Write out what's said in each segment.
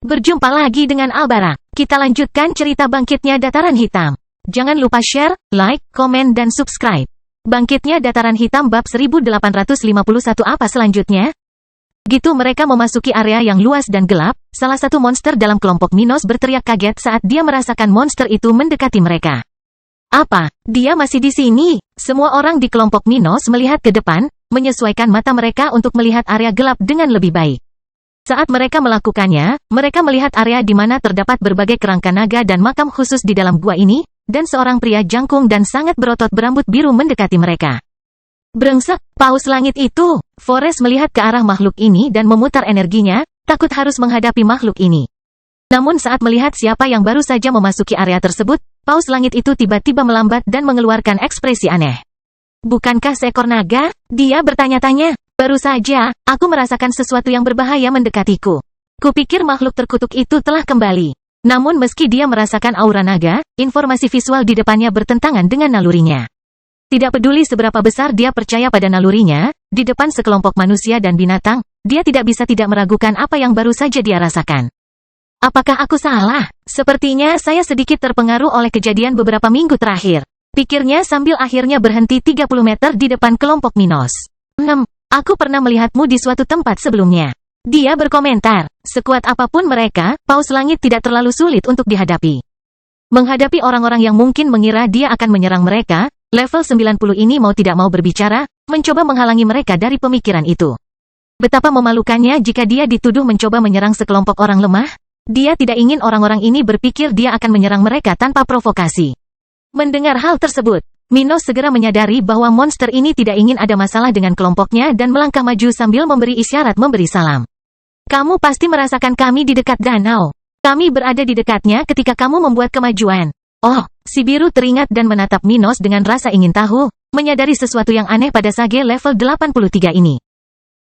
Berjumpa lagi dengan Albara. Kita lanjutkan cerita bangkitnya Dataran Hitam. Jangan lupa share, like, komen, dan subscribe. Bangkitnya Dataran Hitam bab 1851 apa selanjutnya? Gitu mereka memasuki area yang luas dan gelap, salah satu monster dalam kelompok Minos berteriak kaget saat dia merasakan monster itu mendekati mereka. Apa? Dia masih di sini? Semua orang di kelompok Minos melihat ke depan, menyesuaikan mata mereka untuk melihat area gelap dengan lebih baik. Saat mereka melakukannya, mereka melihat area di mana terdapat berbagai kerangka naga dan makam khusus di dalam gua ini, dan seorang pria jangkung dan sangat berotot berambut biru mendekati mereka. Brengsek, paus langit itu! Forest melihat ke arah makhluk ini dan memutar energinya, takut harus menghadapi makhluk ini. Namun saat melihat siapa yang baru saja memasuki area tersebut, paus langit itu tiba-tiba melambat dan mengeluarkan ekspresi aneh. Bukankah seekor naga? Dia bertanya-tanya. Baru saja, aku merasakan sesuatu yang berbahaya mendekatiku. Kupikir makhluk terkutuk itu telah kembali. Namun meski dia merasakan aura naga, informasi visual di depannya bertentangan dengan nalurinya. Tidak peduli seberapa besar dia percaya pada nalurinya, di depan sekelompok manusia dan binatang, dia tidak bisa tidak meragukan apa yang baru saja dia rasakan. Apakah aku salah? Sepertinya saya sedikit terpengaruh oleh kejadian beberapa minggu terakhir. Pikirnya sambil akhirnya berhenti 30 meter di depan kelompok Minos. Aku pernah melihatmu di suatu tempat sebelumnya. Dia berkomentar, sekuat apapun mereka, paus langit tidak terlalu sulit untuk dihadapi. Menghadapi orang-orang yang mungkin mengira dia akan menyerang mereka, level 90 ini mau tidak mau berbicara, mencoba menghalangi mereka dari pemikiran itu. Betapa memalukannya jika dia dituduh mencoba menyerang sekelompok orang lemah. Dia tidak ingin orang-orang ini berpikir dia akan menyerang mereka tanpa provokasi. Mendengar hal tersebut, Minos segera menyadari bahwa monster ini tidak ingin ada masalah dengan kelompoknya dan melangkah maju sambil memberi isyarat memberi salam. Kamu pasti merasakan kami di dekat danau. Kami berada di dekatnya ketika kamu membuat kemajuan. Oh, si biru teringat dan menatap Minos dengan rasa ingin tahu, menyadari sesuatu yang aneh pada Sage level 83 ini.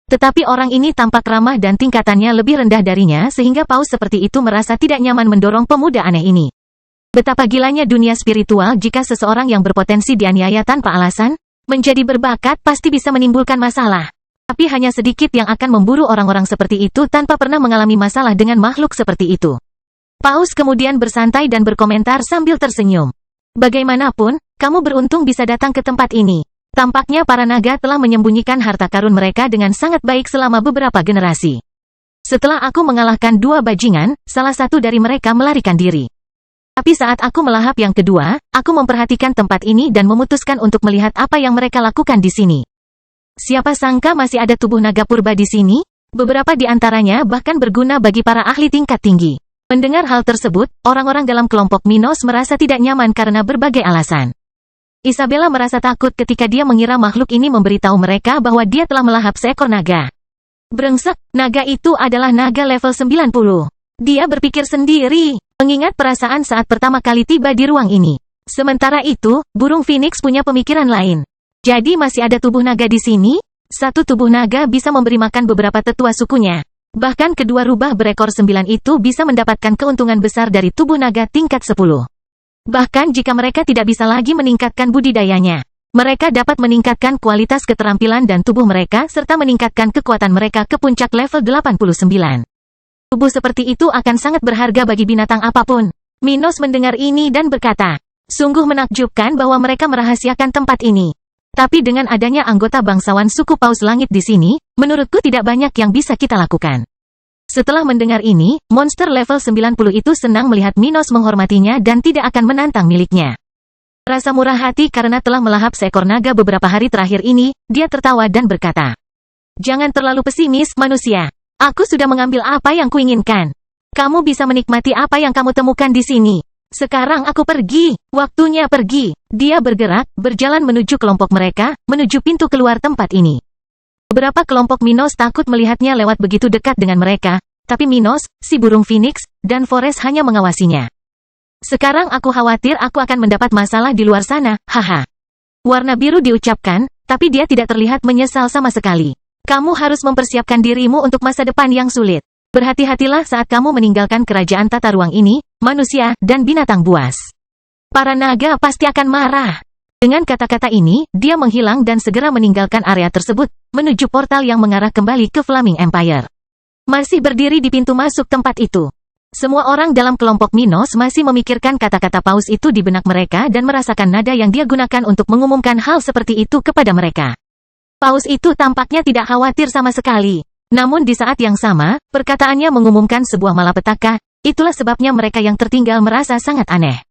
Tetapi orang ini tampak ramah dan tingkatannya lebih rendah darinya sehingga paus seperti itu merasa tidak nyaman mendorong pemuda aneh ini. Betapa gilanya dunia spiritual jika seseorang yang berpotensi dianiaya tanpa alasan, menjadi berbakat pasti bisa menimbulkan masalah. Tapi hanya sedikit yang akan memburu orang-orang seperti itu tanpa pernah mengalami masalah dengan makhluk seperti itu. Paus kemudian bersantai dan berkomentar sambil tersenyum. Bagaimanapun, kamu beruntung bisa datang ke tempat ini. Tampaknya para naga telah menyembunyikan harta karun mereka dengan sangat baik selama beberapa generasi. Setelah aku mengalahkan 2 bajingan, salah satu dari mereka melarikan diri. Tapi saat aku melahap yang kedua, aku memperhatikan tempat ini dan memutuskan untuk melihat apa yang mereka lakukan di sini. Siapa sangka masih ada tubuh naga purba di sini? Beberapa di antaranya bahkan berguna bagi para ahli tingkat tinggi. Mendengar hal tersebut, orang-orang dalam kelompok Minos merasa tidak nyaman karena berbagai alasan. Isabella merasa takut ketika dia mengira makhluk ini memberitahu mereka bahwa dia telah melahap seekor naga. Brengsek, naga itu adalah naga level 90. Dia berpikir sendiri, mengingat perasaan saat pertama kali tiba di ruang ini. Sementara itu, burung Phoenix punya pemikiran lain. Jadi masih ada tubuh naga di sini? Satu tubuh naga bisa memberi makan beberapa tetua sukunya. Bahkan kedua rubah berekor 9 itu bisa mendapatkan keuntungan besar dari tubuh naga tingkat 10. Bahkan jika mereka tidak bisa lagi meningkatkan budidayanya, mereka dapat meningkatkan kualitas keterampilan dan tubuh mereka serta meningkatkan kekuatan mereka ke puncak level 89. Tubuh seperti itu akan sangat berharga bagi binatang apapun. Minos mendengar ini dan berkata, sungguh menakjubkan bahwa mereka merahasiakan tempat ini. Tapi dengan adanya anggota bangsawan suku Paus Langit di sini, menurutku tidak banyak yang bisa kita lakukan. Setelah mendengar ini, monster level 90 itu senang melihat Minos menghormatinya dan tidak akan menantang miliknya. Rasa murah hati karena telah melahap seekor naga beberapa hari terakhir ini, dia tertawa dan berkata, jangan terlalu pesimis, manusia. Aku sudah mengambil apa yang kuinginkan. Kamu bisa menikmati apa yang kamu temukan di sini. Sekarang aku pergi. Waktunya pergi. Dia bergerak, berjalan menuju kelompok mereka, menuju pintu keluar tempat ini. Beberapa kelompok Minos takut melihatnya lewat begitu dekat dengan mereka, tapi Minos, si burung Phoenix, dan Forest hanya mengawasinya. Sekarang aku khawatir aku akan mendapat masalah di luar sana, haha. Warna biru diucapkan, tapi dia tidak terlihat menyesal sama sekali. Kamu harus mempersiapkan dirimu untuk masa depan yang sulit. Berhati-hatilah saat kamu meninggalkan kerajaan tata ruang ini, manusia, dan binatang buas. Para naga pasti akan marah. Dengan kata-kata ini, dia menghilang dan segera meninggalkan area tersebut, menuju portal yang mengarah kembali ke Flaming Empire. Masih berdiri di pintu masuk tempat itu. Semua orang dalam kelompok Minos masih memikirkan kata-kata Paus itu di benak mereka dan merasakan nada yang dia gunakan untuk mengumumkan hal seperti itu kepada mereka. Paus itu tampaknya tidak khawatir sama sekali. Namun di saat yang sama, perkataannya mengumumkan sebuah malapetaka. Itulah sebabnya mereka yang tertinggal merasa sangat aneh.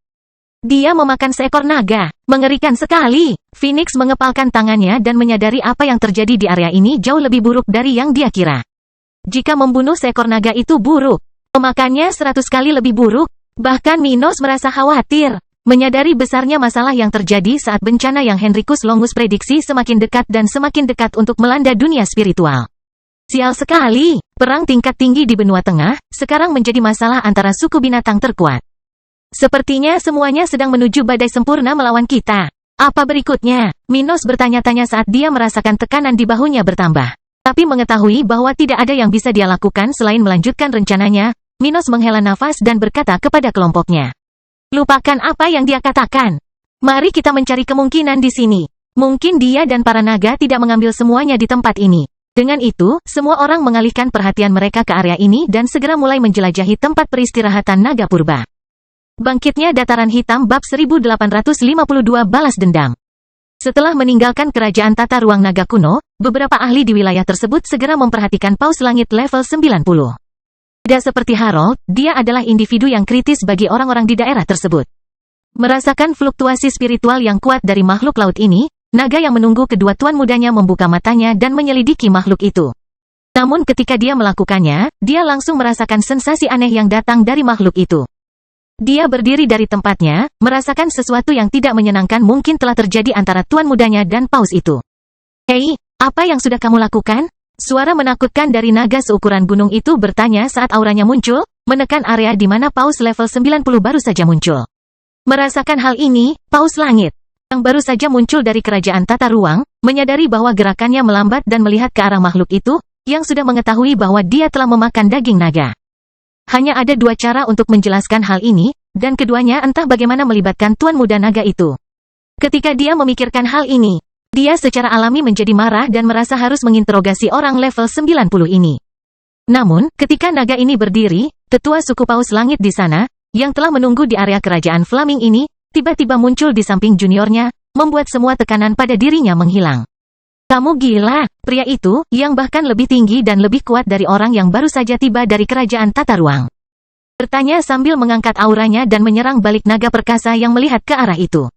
Dia memakan seekor naga. Mengerikan sekali. Phoenix mengepalkan tangannya dan menyadari apa yang terjadi di area ini jauh lebih buruk dari yang dia kira. Jika membunuh seekor naga itu buruk, memakannya 100 kali lebih buruk. Bahkan Minos merasa khawatir. Menyadari besarnya masalah yang terjadi saat bencana yang Henricus Longus prediksi semakin dekat dan semakin dekat untuk melanda dunia spiritual. Sial sekali. Perang tingkat tinggi di benua tengah sekarang menjadi masalah antara suku binatang terkuat. Sepertinya semuanya sedang menuju badai sempurna melawan kita. Apa berikutnya? Minos bertanya-tanya saat dia merasakan tekanan di bahunya bertambah. Tapi mengetahui bahwa tidak ada yang bisa dia lakukan selain melanjutkan rencananya, Minos menghela nafas dan berkata kepada kelompoknya. Lupakan apa yang dia katakan. Mari kita mencari kemungkinan di sini. Mungkin dia dan para naga tidak mengambil semuanya di tempat ini. Dengan itu, semua orang mengalihkan perhatian mereka ke area ini dan segera mulai menjelajahi tempat peristirahatan naga purba. Bangkitnya Dataran Hitam bab 1852 balas dendam. Setelah meninggalkan kerajaan tata ruang naga kuno, beberapa ahli di wilayah tersebut segera memperhatikan Paus Langit level 90. Tidak seperti Harold, dia adalah individu yang kritis bagi orang-orang di daerah tersebut. Merasakan fluktuasi spiritual yang kuat dari makhluk laut ini, naga yang menunggu kedua tuan mudanya membuka matanya dan menyelidiki makhluk itu. Namun ketika dia melakukannya, dia langsung merasakan sensasi aneh yang datang dari makhluk itu. Dia berdiri dari tempatnya, merasakan sesuatu yang tidak menyenangkan mungkin telah terjadi antara tuan mudanya dan Paus itu. Hei, apa yang sudah kamu lakukan? Suara menakutkan dari naga seukuran gunung itu bertanya saat auranya muncul, menekan area di mana Paus level 90 baru saja muncul. Merasakan hal ini, Paus Langit, yang baru saja muncul dari kerajaan tata ruang, menyadari bahwa gerakannya melambat dan melihat ke arah makhluk itu, yang sudah mengetahui bahwa dia telah memakan daging naga. Hanya ada dua cara untuk menjelaskan hal ini, dan keduanya entah bagaimana melibatkan tuan muda naga itu. Ketika dia memikirkan hal ini, dia secara alami menjadi marah dan merasa harus menginterogasi orang level 90 ini. Namun, ketika naga ini berdiri, tetua suku Paus Langit di sana, yang telah menunggu di area kerajaan Flaming ini, tiba-tiba muncul di samping juniornya, membuat semua tekanan pada dirinya menghilang. Kamu gila, pria itu, yang bahkan lebih tinggi dan lebih kuat dari orang yang baru saja tiba dari kerajaan tata ruang. Bertanya sambil mengangkat auranya dan menyerang balik naga perkasa yang melihat ke arah itu.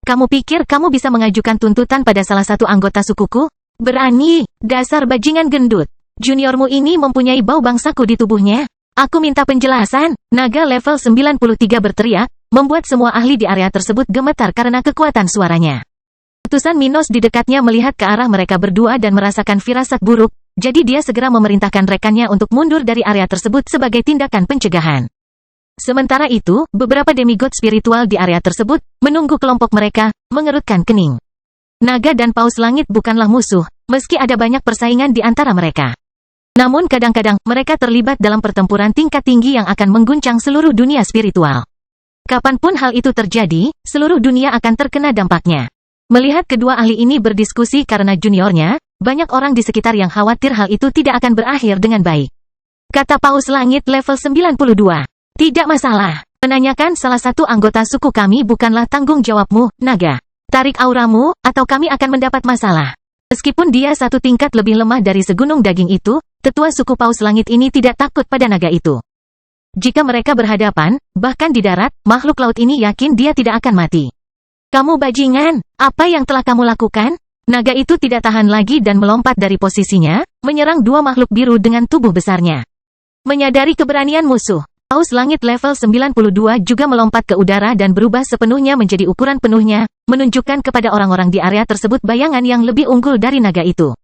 Kamu pikir kamu bisa mengajukan tuntutan pada salah satu anggota sukuku? Berani, dasar bajingan gendut. Juniormu ini mempunyai bau bangsaku di tubuhnya. Aku minta penjelasan. Naga level 93 berteriak, membuat semua ahli di area tersebut gemetar karena kekuatan suaranya. Utusan Minos di dekatnya melihat ke arah mereka berdua dan merasakan firasat buruk, jadi dia segera memerintahkan rekannya untuk mundur dari area tersebut sebagai tindakan pencegahan. Sementara itu, beberapa demigod spiritual di area tersebut, menunggu kelompok mereka, mengerutkan kening. Naga dan Paus Langit bukanlah musuh, meski ada banyak persaingan di antara mereka. Namun kadang-kadang, mereka terlibat dalam pertempuran tingkat tinggi yang akan mengguncang seluruh dunia spiritual. Kapanpun hal itu terjadi, seluruh dunia akan terkena dampaknya. Melihat kedua ahli ini berdiskusi karena juniornya, banyak orang di sekitar yang khawatir hal itu tidak akan berakhir dengan baik. Kata Paus Langit level 92. Tidak masalah. Menanyakan salah satu anggota suku kami bukanlah tanggung jawabmu, naga. Tarik auramu, atau kami akan mendapat masalah. Meskipun dia satu tingkat lebih lemah dari segunung daging itu, tetua suku Paus Langit ini tidak takut pada naga itu. Jika mereka berhadapan, bahkan di darat, makhluk laut ini yakin dia tidak akan mati. Kamu bajingan, apa yang telah kamu lakukan? Naga itu tidak tahan lagi dan melompat dari posisinya, menyerang dua makhluk biru dengan tubuh besarnya. Menyadari keberanian musuh, Paus Langit level 92 juga melompat ke udara dan berubah sepenuhnya menjadi ukuran penuhnya, menunjukkan kepada orang-orang di area tersebut bayangan yang lebih unggul dari naga itu.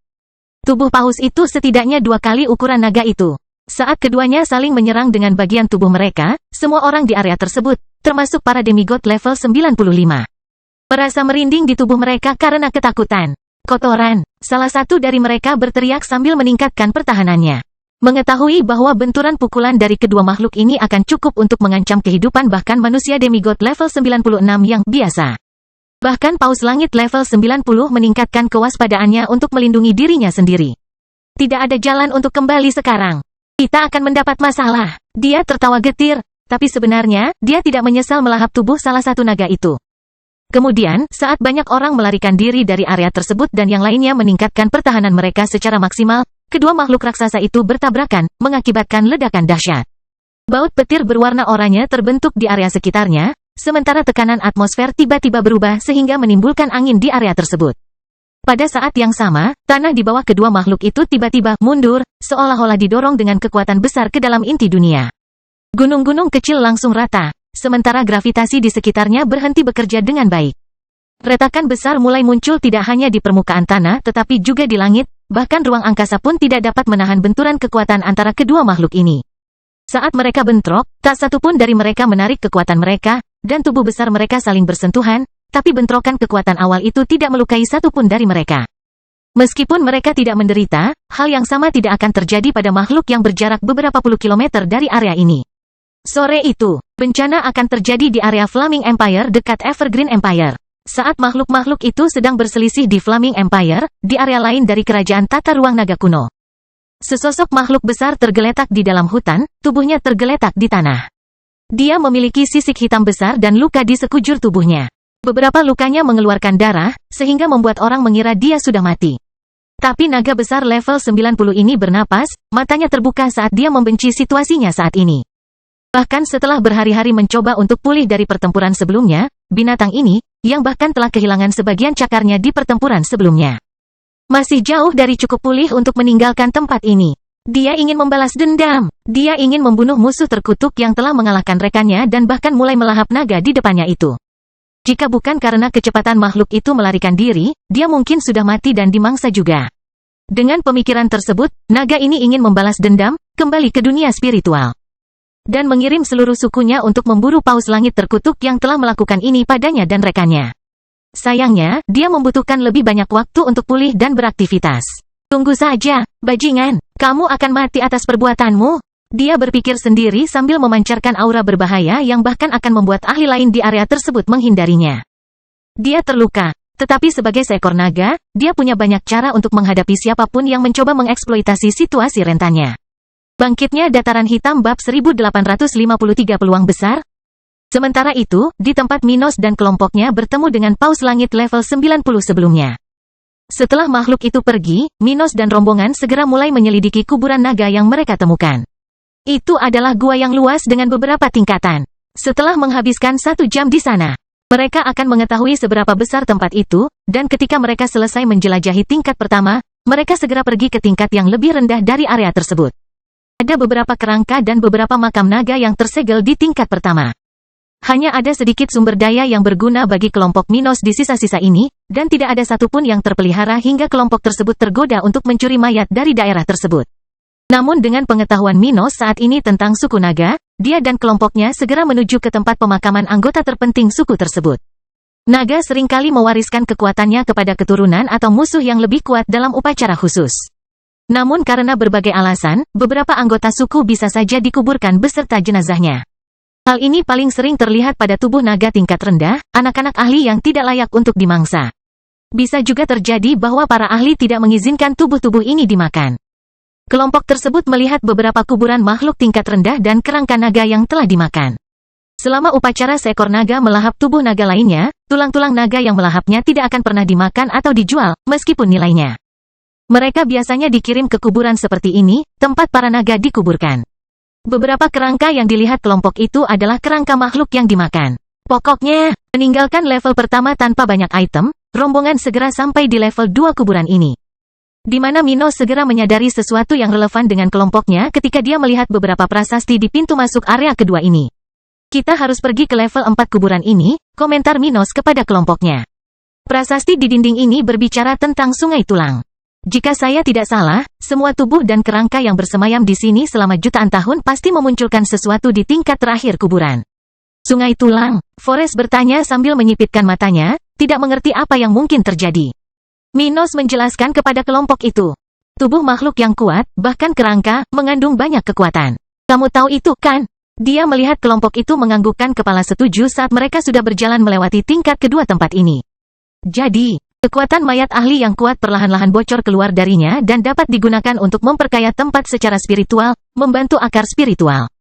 Tubuh Paus itu setidaknya 2 kali ukuran naga itu. Saat keduanya saling menyerang dengan bagian tubuh mereka, semua orang di area tersebut, termasuk para demigod level 95. Merasa merinding di tubuh mereka karena ketakutan. Kotoran, salah satu dari mereka berteriak sambil meningkatkan pertahanannya. Mengetahui bahwa benturan pukulan dari kedua makhluk ini akan cukup untuk mengancam kehidupan bahkan manusia demigod level 96 yang biasa. Bahkan Paus Langit level 90 meningkatkan kewaspadaannya untuk melindungi dirinya sendiri. Tidak ada jalan untuk kembali sekarang. Kita akan mendapat masalah. Dia tertawa getir, tapi sebenarnya, dia tidak menyesal melahap tubuh salah satu naga itu. Kemudian, saat banyak orang melarikan diri dari area tersebut dan yang lainnya meningkatkan pertahanan mereka secara maksimal, kedua makhluk raksasa itu bertabrakan, mengakibatkan ledakan dahsyat. Baut petir berwarna oranye terbentuk di area sekitarnya, sementara tekanan atmosfer tiba-tiba berubah sehingga menimbulkan angin di area tersebut. Pada saat yang sama, tanah di bawah kedua makhluk itu tiba-tiba mundur, seolah-olah didorong dengan kekuatan besar ke dalam inti dunia. Gunung-gunung kecil langsung rata, sementara gravitasi di sekitarnya berhenti bekerja dengan baik. Retakan besar mulai muncul tidak hanya di permukaan tanah tetapi juga di langit, bahkan ruang angkasa pun tidak dapat menahan benturan kekuatan antara kedua makhluk ini. Saat mereka bentrok, tak satu pun dari mereka menarik kekuatan mereka, dan tubuh besar mereka saling bersentuhan, tapi bentrokan kekuatan awal itu tidak melukai satu pun dari mereka. Meskipun mereka tidak menderita, hal yang sama tidak akan terjadi pada makhluk yang berjarak beberapa puluh kilometer dari area ini. Sore itu, bencana akan terjadi di area Flaming Empire dekat Evergreen Empire. Saat makhluk-makhluk itu sedang berselisih di Flaming Empire, di area lain dari kerajaan tata ruang naga kuno. Sesosok makhluk besar tergeletak di dalam hutan, tubuhnya tergeletak di tanah. Dia memiliki sisik hitam besar dan luka di sekujur tubuhnya. Beberapa lukanya mengeluarkan darah, sehingga membuat orang mengira dia sudah mati. Tapi naga besar level 90 ini bernapas, matanya terbuka saat dia membenci situasinya saat ini. Bahkan setelah berhari-hari mencoba untuk pulih dari pertempuran sebelumnya, binatang ini, yang bahkan telah kehilangan sebagian cakarnya di pertempuran sebelumnya, masih jauh dari cukup pulih untuk meninggalkan tempat ini. Dia ingin membalas dendam. Dia ingin membunuh musuh terkutuk yang telah mengalahkan rekannya dan bahkan mulai melahap naga di depannya itu. Jika bukan karena kecepatan makhluk itu melarikan diri, dia mungkin sudah mati dan dimangsa juga. Dengan pemikiran tersebut, naga ini ingin membalas dendam, kembali ke dunia spiritual, dan mengirim seluruh sukunya untuk memburu paus langit terkutuk yang telah melakukan ini padanya dan rekannya. Sayangnya, dia membutuhkan lebih banyak waktu untuk pulih dan beraktivitas. Tunggu saja, bajingan, kamu akan mati atas perbuatanmu. Dia berpikir sendiri sambil memancarkan aura berbahaya yang bahkan akan membuat ahli lain di area tersebut menghindarinya. Dia terluka, tetapi sebagai seekor naga, dia punya banyak cara untuk menghadapi siapapun yang mencoba mengeksploitasi situasi rentannya. Bangkitnya Dataran Hitam bab 1853 peluang besar. Sementara itu, di tempat Minos dan kelompoknya bertemu dengan Paus Langit level 90 sebelumnya. Setelah makhluk itu pergi, Minos dan rombongan segera mulai menyelidiki kuburan naga yang mereka temukan. Itu adalah gua yang luas dengan beberapa tingkatan. Setelah menghabiskan 1 jam di sana, mereka akan mengetahui seberapa besar tempat itu, dan ketika mereka selesai menjelajahi tingkat pertama, mereka segera pergi ke tingkat yang lebih rendah dari area tersebut. Ada beberapa kerangka dan beberapa makam naga yang tersegel di tingkat pertama. Hanya ada sedikit sumber daya yang berguna bagi kelompok Minos di sisa-sisa ini, dan tidak ada satupun yang terpelihara hingga kelompok tersebut tergoda untuk mencuri mayat dari daerah tersebut. Namun dengan pengetahuan Minos saat ini tentang suku naga, dia dan kelompoknya segera menuju ke tempat pemakaman anggota terpenting suku tersebut. Naga seringkali mewariskan kekuatannya kepada keturunan atau musuh yang lebih kuat dalam upacara khusus. Namun karena berbagai alasan, beberapa anggota suku bisa saja dikuburkan beserta jenazahnya. Hal ini paling sering terlihat pada tubuh naga tingkat rendah, anak-anak ahli yang tidak layak untuk dimangsa. Bisa juga terjadi bahwa para ahli tidak mengizinkan tubuh-tubuh ini dimakan. Kelompok tersebut melihat beberapa kuburan makhluk tingkat rendah dan kerangka naga yang telah dimakan. Selama upacara seekor naga melahap tubuh naga lainnya, tulang-tulang naga yang melahapnya tidak akan pernah dimakan atau dijual, meskipun nilainya. Mereka biasanya dikirim ke kuburan seperti ini, tempat para naga dikuburkan. Beberapa kerangka yang dilihat kelompok itu adalah kerangka makhluk yang dimakan. Pokoknya, meninggalkan level pertama tanpa banyak item, rombongan segera sampai di level 2 kuburan ini. Di mana Minos segera menyadari sesuatu yang relevan dengan kelompoknya ketika dia melihat beberapa prasasti di pintu masuk area kedua ini. Kita harus pergi ke level 4 kuburan ini, komentar Minos kepada kelompoknya. Prasasti di dinding ini berbicara tentang sungai tulang. Jika saya tidak salah, semua tubuh dan kerangka yang bersemayam di sini selama jutaan tahun pasti memunculkan sesuatu di tingkat terakhir kuburan. Sungai tulang, Forrest bertanya sambil menyipitkan matanya, tidak mengerti apa yang mungkin terjadi. Minos menjelaskan kepada kelompok itu. Tubuh makhluk yang kuat, bahkan kerangka, mengandung banyak kekuatan. Kamu tahu itu, kan? Dia melihat kelompok itu menganggukkan kepala setuju saat mereka sudah berjalan melewati tingkat kedua tempat ini. Jadi, kekuatan mayat ahli yang kuat perlahan-lahan bocor keluar darinya dan dapat digunakan untuk memperkaya tempat secara spiritual, membantu akar spiritual.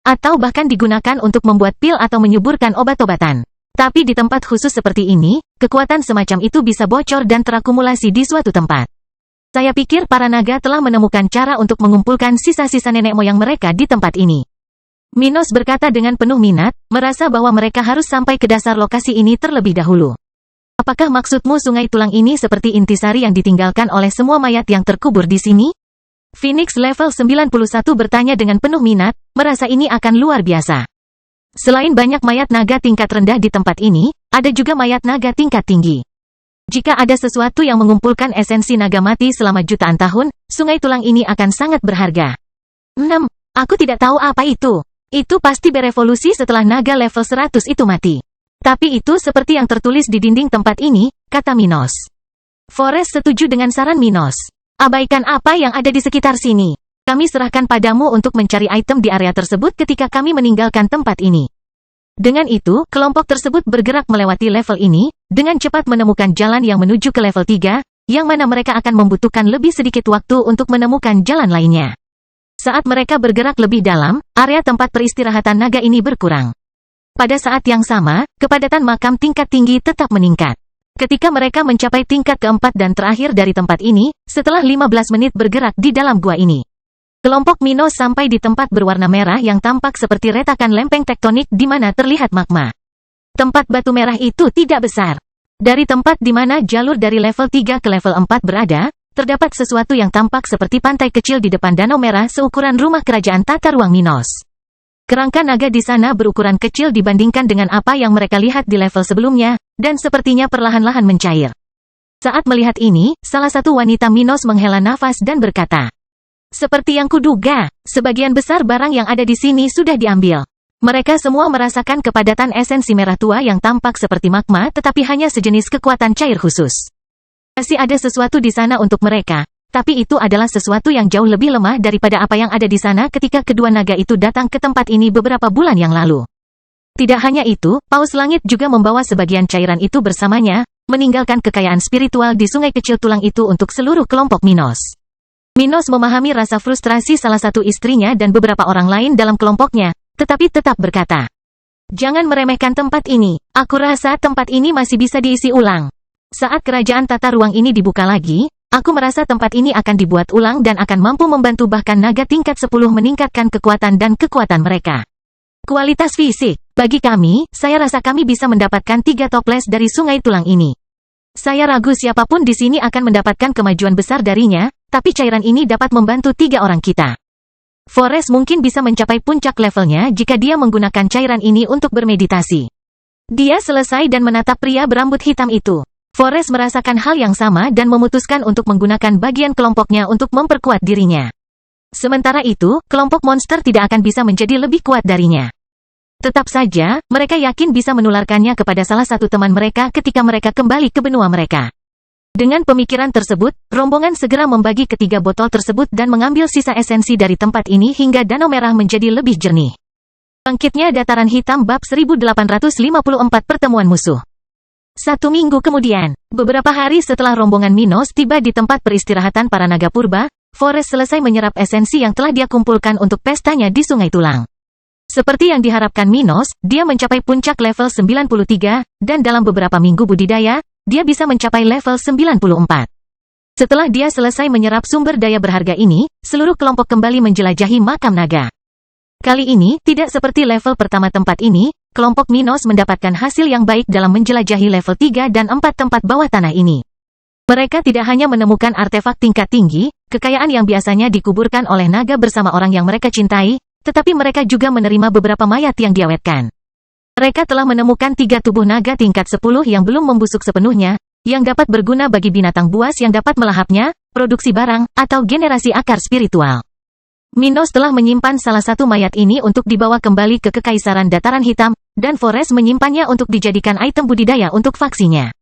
atau bahkan digunakan untuk membuat pil atau menyuburkan obat-obatan. Tapi di tempat khusus seperti ini, kekuatan semacam itu bisa bocor dan terakumulasi di suatu tempat. Saya pikir para naga telah menemukan cara untuk mengumpulkan sisa-sisa nenek moyang mereka di tempat ini. Minos berkata dengan penuh minat, merasa bahwa mereka harus sampai ke dasar lokasi ini terlebih dahulu. Apakah maksudmu sungai tulang ini seperti intisari yang ditinggalkan oleh semua mayat yang terkubur di sini? Phoenix level 91 bertanya dengan penuh minat, merasa ini akan luar biasa. Selain banyak mayat naga tingkat rendah di tempat ini, ada juga mayat naga tingkat tinggi. Jika ada sesuatu yang mengumpulkan esensi naga mati selama jutaan tahun, sungai tulang ini akan sangat berharga. 6. Aku tidak tahu apa itu. Itu pasti berevolusi setelah naga level 100 itu mati. Tapi itu seperti yang tertulis di dinding tempat ini, kata Minos. Forest setuju dengan saran Minos. Abaikan apa yang ada di sekitar sini. Kami serahkan padamu untuk mencari item di area tersebut ketika kami meninggalkan tempat ini. Dengan itu, kelompok tersebut bergerak melewati level ini, dengan cepat menemukan jalan yang menuju ke level 3, yang mana mereka akan membutuhkan lebih sedikit waktu untuk menemukan jalan lainnya. Saat mereka bergerak lebih dalam, area tempat peristirahatan naga ini berkurang. Pada saat yang sama, kepadatan makam tingkat tinggi tetap meningkat. Ketika mereka mencapai tingkat keempat dan terakhir dari tempat ini, setelah 15 menit bergerak di dalam gua ini. Kelompok Minos sampai di tempat berwarna merah yang tampak seperti retakan lempeng tektonik di mana terlihat magma. Tempat batu merah itu tidak besar. Dari tempat di mana jalur dari level 3 ke level 4 berada, terdapat sesuatu yang tampak seperti pantai kecil di depan danau merah seukuran rumah kerajaan tata ruang Minos. Kerangka naga di sana berukuran kecil dibandingkan dengan apa yang mereka lihat di level sebelumnya, dan sepertinya perlahan-lahan mencair. Saat melihat ini, salah satu wanita Minos menghela nafas dan berkata, seperti yang kuduga, sebagian besar barang yang ada di sini sudah diambil. Mereka semua merasakan kepadatan esensi merah tua yang tampak seperti magma tetapi hanya sejenis kekuatan cair khusus. Masih ada sesuatu di sana untuk mereka, tapi itu adalah sesuatu yang jauh lebih lemah daripada apa yang ada di sana ketika kedua naga itu datang ke tempat ini beberapa bulan yang lalu. Tidak hanya itu, Paus Langit juga membawa sebagian cairan itu bersamanya, meninggalkan kekayaan spiritual di sungai kecil tulang itu untuk seluruh kelompok Minos. Minos memahami rasa frustrasi salah satu istrinya dan beberapa orang lain dalam kelompoknya, tetapi tetap berkata, jangan meremehkan tempat ini, aku rasa tempat ini masih bisa diisi ulang. Saat kerajaan tata ruang ini dibuka lagi, aku merasa tempat ini akan dibuat ulang dan akan mampu membantu bahkan naga tingkat 10 meningkatkan kekuatan dan kekuatan mereka. Kualitas fisik, bagi kami, saya rasa kami bisa mendapatkan 3 toples dari sungai tulang ini. Saya ragu siapapun di sini akan mendapatkan kemajuan besar darinya, tapi cairan ini dapat membantu 3 orang kita. Forest mungkin bisa mencapai puncak levelnya jika dia menggunakan cairan ini untuk bermeditasi. Dia selesai dan menatap pria berambut hitam itu. Forest merasakan hal yang sama dan memutuskan untuk menggunakan bagian kelompoknya untuk memperkuat dirinya. Sementara itu, kelompok monster tidak akan bisa menjadi lebih kuat darinya. Tetap saja, mereka yakin bisa menularkannya kepada salah satu teman mereka ketika mereka kembali ke benua mereka. Dengan pemikiran tersebut, rombongan segera membagi ketiga botol tersebut dan mengambil sisa esensi dari tempat ini hingga danau merah menjadi lebih jernih. Bangkitnya dataran hitam bab 1854 pertemuan musuh. 1 minggu kemudian, beberapa hari setelah rombongan Minos tiba di tempat peristirahatan para naga purba, Forest selesai menyerap esensi yang telah dia kumpulkan untuk pestanya di Sungai Tulang. Seperti yang diharapkan Minos, dia mencapai puncak level 93, dan dalam beberapa minggu budidaya, dia bisa mencapai level 94. Setelah dia selesai menyerap sumber daya berharga ini, seluruh kelompok kembali menjelajahi makam naga. Kali ini, tidak seperti level pertama tempat ini, kelompok Minos mendapatkan hasil yang baik dalam menjelajahi level 3 dan 4 tempat bawah tanah ini. Mereka tidak hanya menemukan artefak tingkat tinggi, kekayaan yang biasanya dikuburkan oleh naga bersama orang yang mereka cintai, tetapi mereka juga menerima beberapa mayat yang diawetkan. Mereka telah menemukan 3 tubuh naga tingkat 10 yang belum membusuk sepenuhnya, yang dapat berguna bagi binatang buas yang dapat melahapnya, produksi barang, atau generasi akar spiritual. Minos telah menyimpan salah satu mayat ini untuk dibawa kembali ke Kekaisaran Dataran Hitam, dan Forest menyimpannya untuk dijadikan item budidaya untuk faksinya.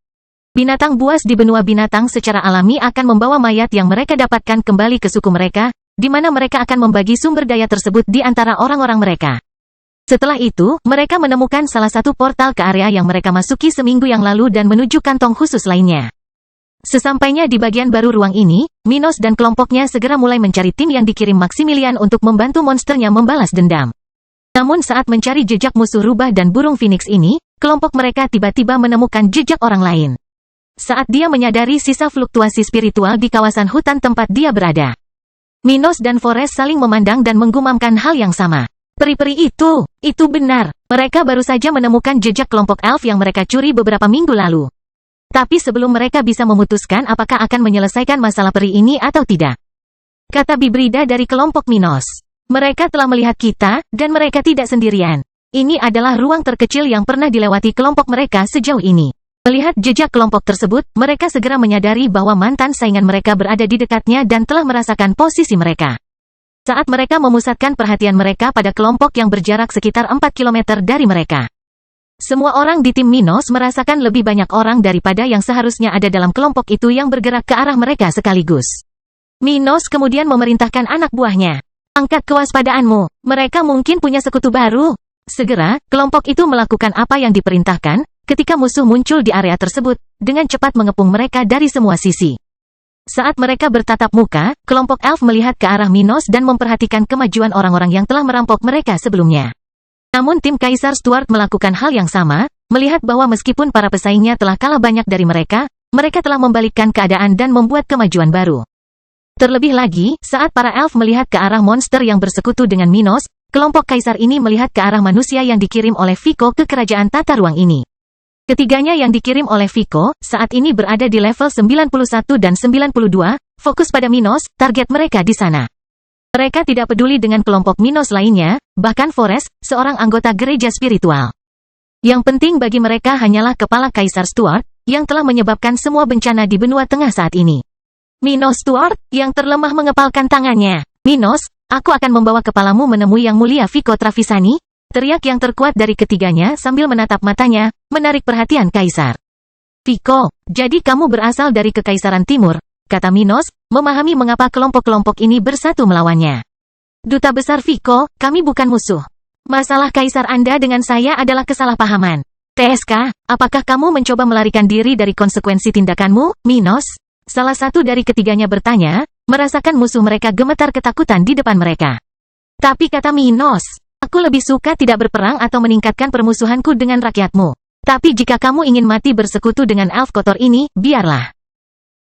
Binatang buas di benua binatang secara alami akan membawa mayat yang mereka dapatkan kembali ke suku mereka, di mana mereka akan membagi sumber daya tersebut di antara orang-orang mereka. Setelah itu, mereka menemukan salah satu portal ke area yang mereka masuki seminggu yang lalu dan menuju kantong khusus lainnya. Sesampainya di bagian baru ruang ini, Minos dan kelompoknya segera mulai mencari tim yang dikirim Maximilian untuk membantu monsternya membalas dendam. Namun saat mencari jejak musuh rubah dan burung phoenix ini, kelompok mereka tiba-tiba menemukan jejak orang lain. Saat dia menyadari sisa fluktuasi spiritual di kawasan hutan tempat dia berada, Minos dan Forest saling memandang dan menggumamkan hal yang sama. Peri-peri itu benar. Mereka baru saja menemukan jejak kelompok elf yang mereka curi beberapa minggu lalu. Tapi sebelum mereka bisa memutuskan apakah akan menyelesaikan masalah peri ini atau tidak, kata Bibrida dari kelompok Minos, mereka telah melihat kita, dan mereka tidak sendirian. Ini adalah ruang terkecil yang pernah dilewati kelompok mereka sejauh ini. Melihat jejak kelompok tersebut, mereka segera menyadari bahwa mantan saingan mereka berada di dekatnya dan telah merasakan posisi mereka. Saat mereka memusatkan perhatian mereka pada kelompok yang berjarak sekitar 4 km dari mereka, semua orang di tim Minos merasakan lebih banyak orang daripada yang seharusnya ada dalam kelompok itu yang bergerak ke arah mereka sekaligus. Minos kemudian memerintahkan anak buahnya, angkat kewaspadaanmu, mereka mungkin punya sekutu baru. Segera, kelompok itu melakukan apa yang diperintahkan, ketika musuh muncul di area tersebut, dengan cepat mengepung mereka dari semua sisi. Saat mereka bertatap muka, kelompok elf melihat ke arah Minos dan memperhatikan kemajuan orang-orang yang telah merampok mereka sebelumnya. Namun tim Kaisar Stuart melakukan hal yang sama, melihat bahwa meskipun para pesaingnya telah kalah banyak dari mereka, mereka telah membalikkan keadaan dan membuat kemajuan baru. Terlebih lagi, saat para elf melihat ke arah monster yang bersekutu dengan Minos, kelompok kaisar ini melihat ke arah manusia yang dikirim oleh Vico ke kerajaan tata ruang ini. Ketiganya yang dikirim oleh Vico, saat ini berada di level 91 dan 92, fokus pada Minos, target mereka di sana. Mereka tidak peduli dengan kelompok Minos lainnya, bahkan Forest, seorang anggota gereja spiritual. Yang penting bagi mereka hanyalah kepala Kaisar Stuart, yang telah menyebabkan semua bencana di benua tengah saat ini. Minos Stuart, yang terlemah mengepalkan tangannya. Minos, aku akan membawa kepalamu menemui Yang Mulia Vico Travisani, teriak yang terkuat dari ketiganya sambil menatap matanya, menarik perhatian Kaisar. Vico, jadi kamu berasal dari Kekaisaran Timur, kata Minos, memahami mengapa kelompok-kelompok ini bersatu melawannya. Duta Besar Vico, kami bukan musuh. Masalah Kaisar Anda dengan saya adalah kesalahpahaman. TSK, apakah kamu mencoba melarikan diri dari konsekuensi tindakanmu, Minos? Salah satu dari ketiganya bertanya, merasakan musuh mereka gemetar ketakutan di depan mereka. Tapi kata Minos, aku lebih suka tidak berperang atau meningkatkan permusuhanku dengan rakyatmu. Tapi jika kamu ingin mati bersekutu dengan elf kotor ini, biarlah.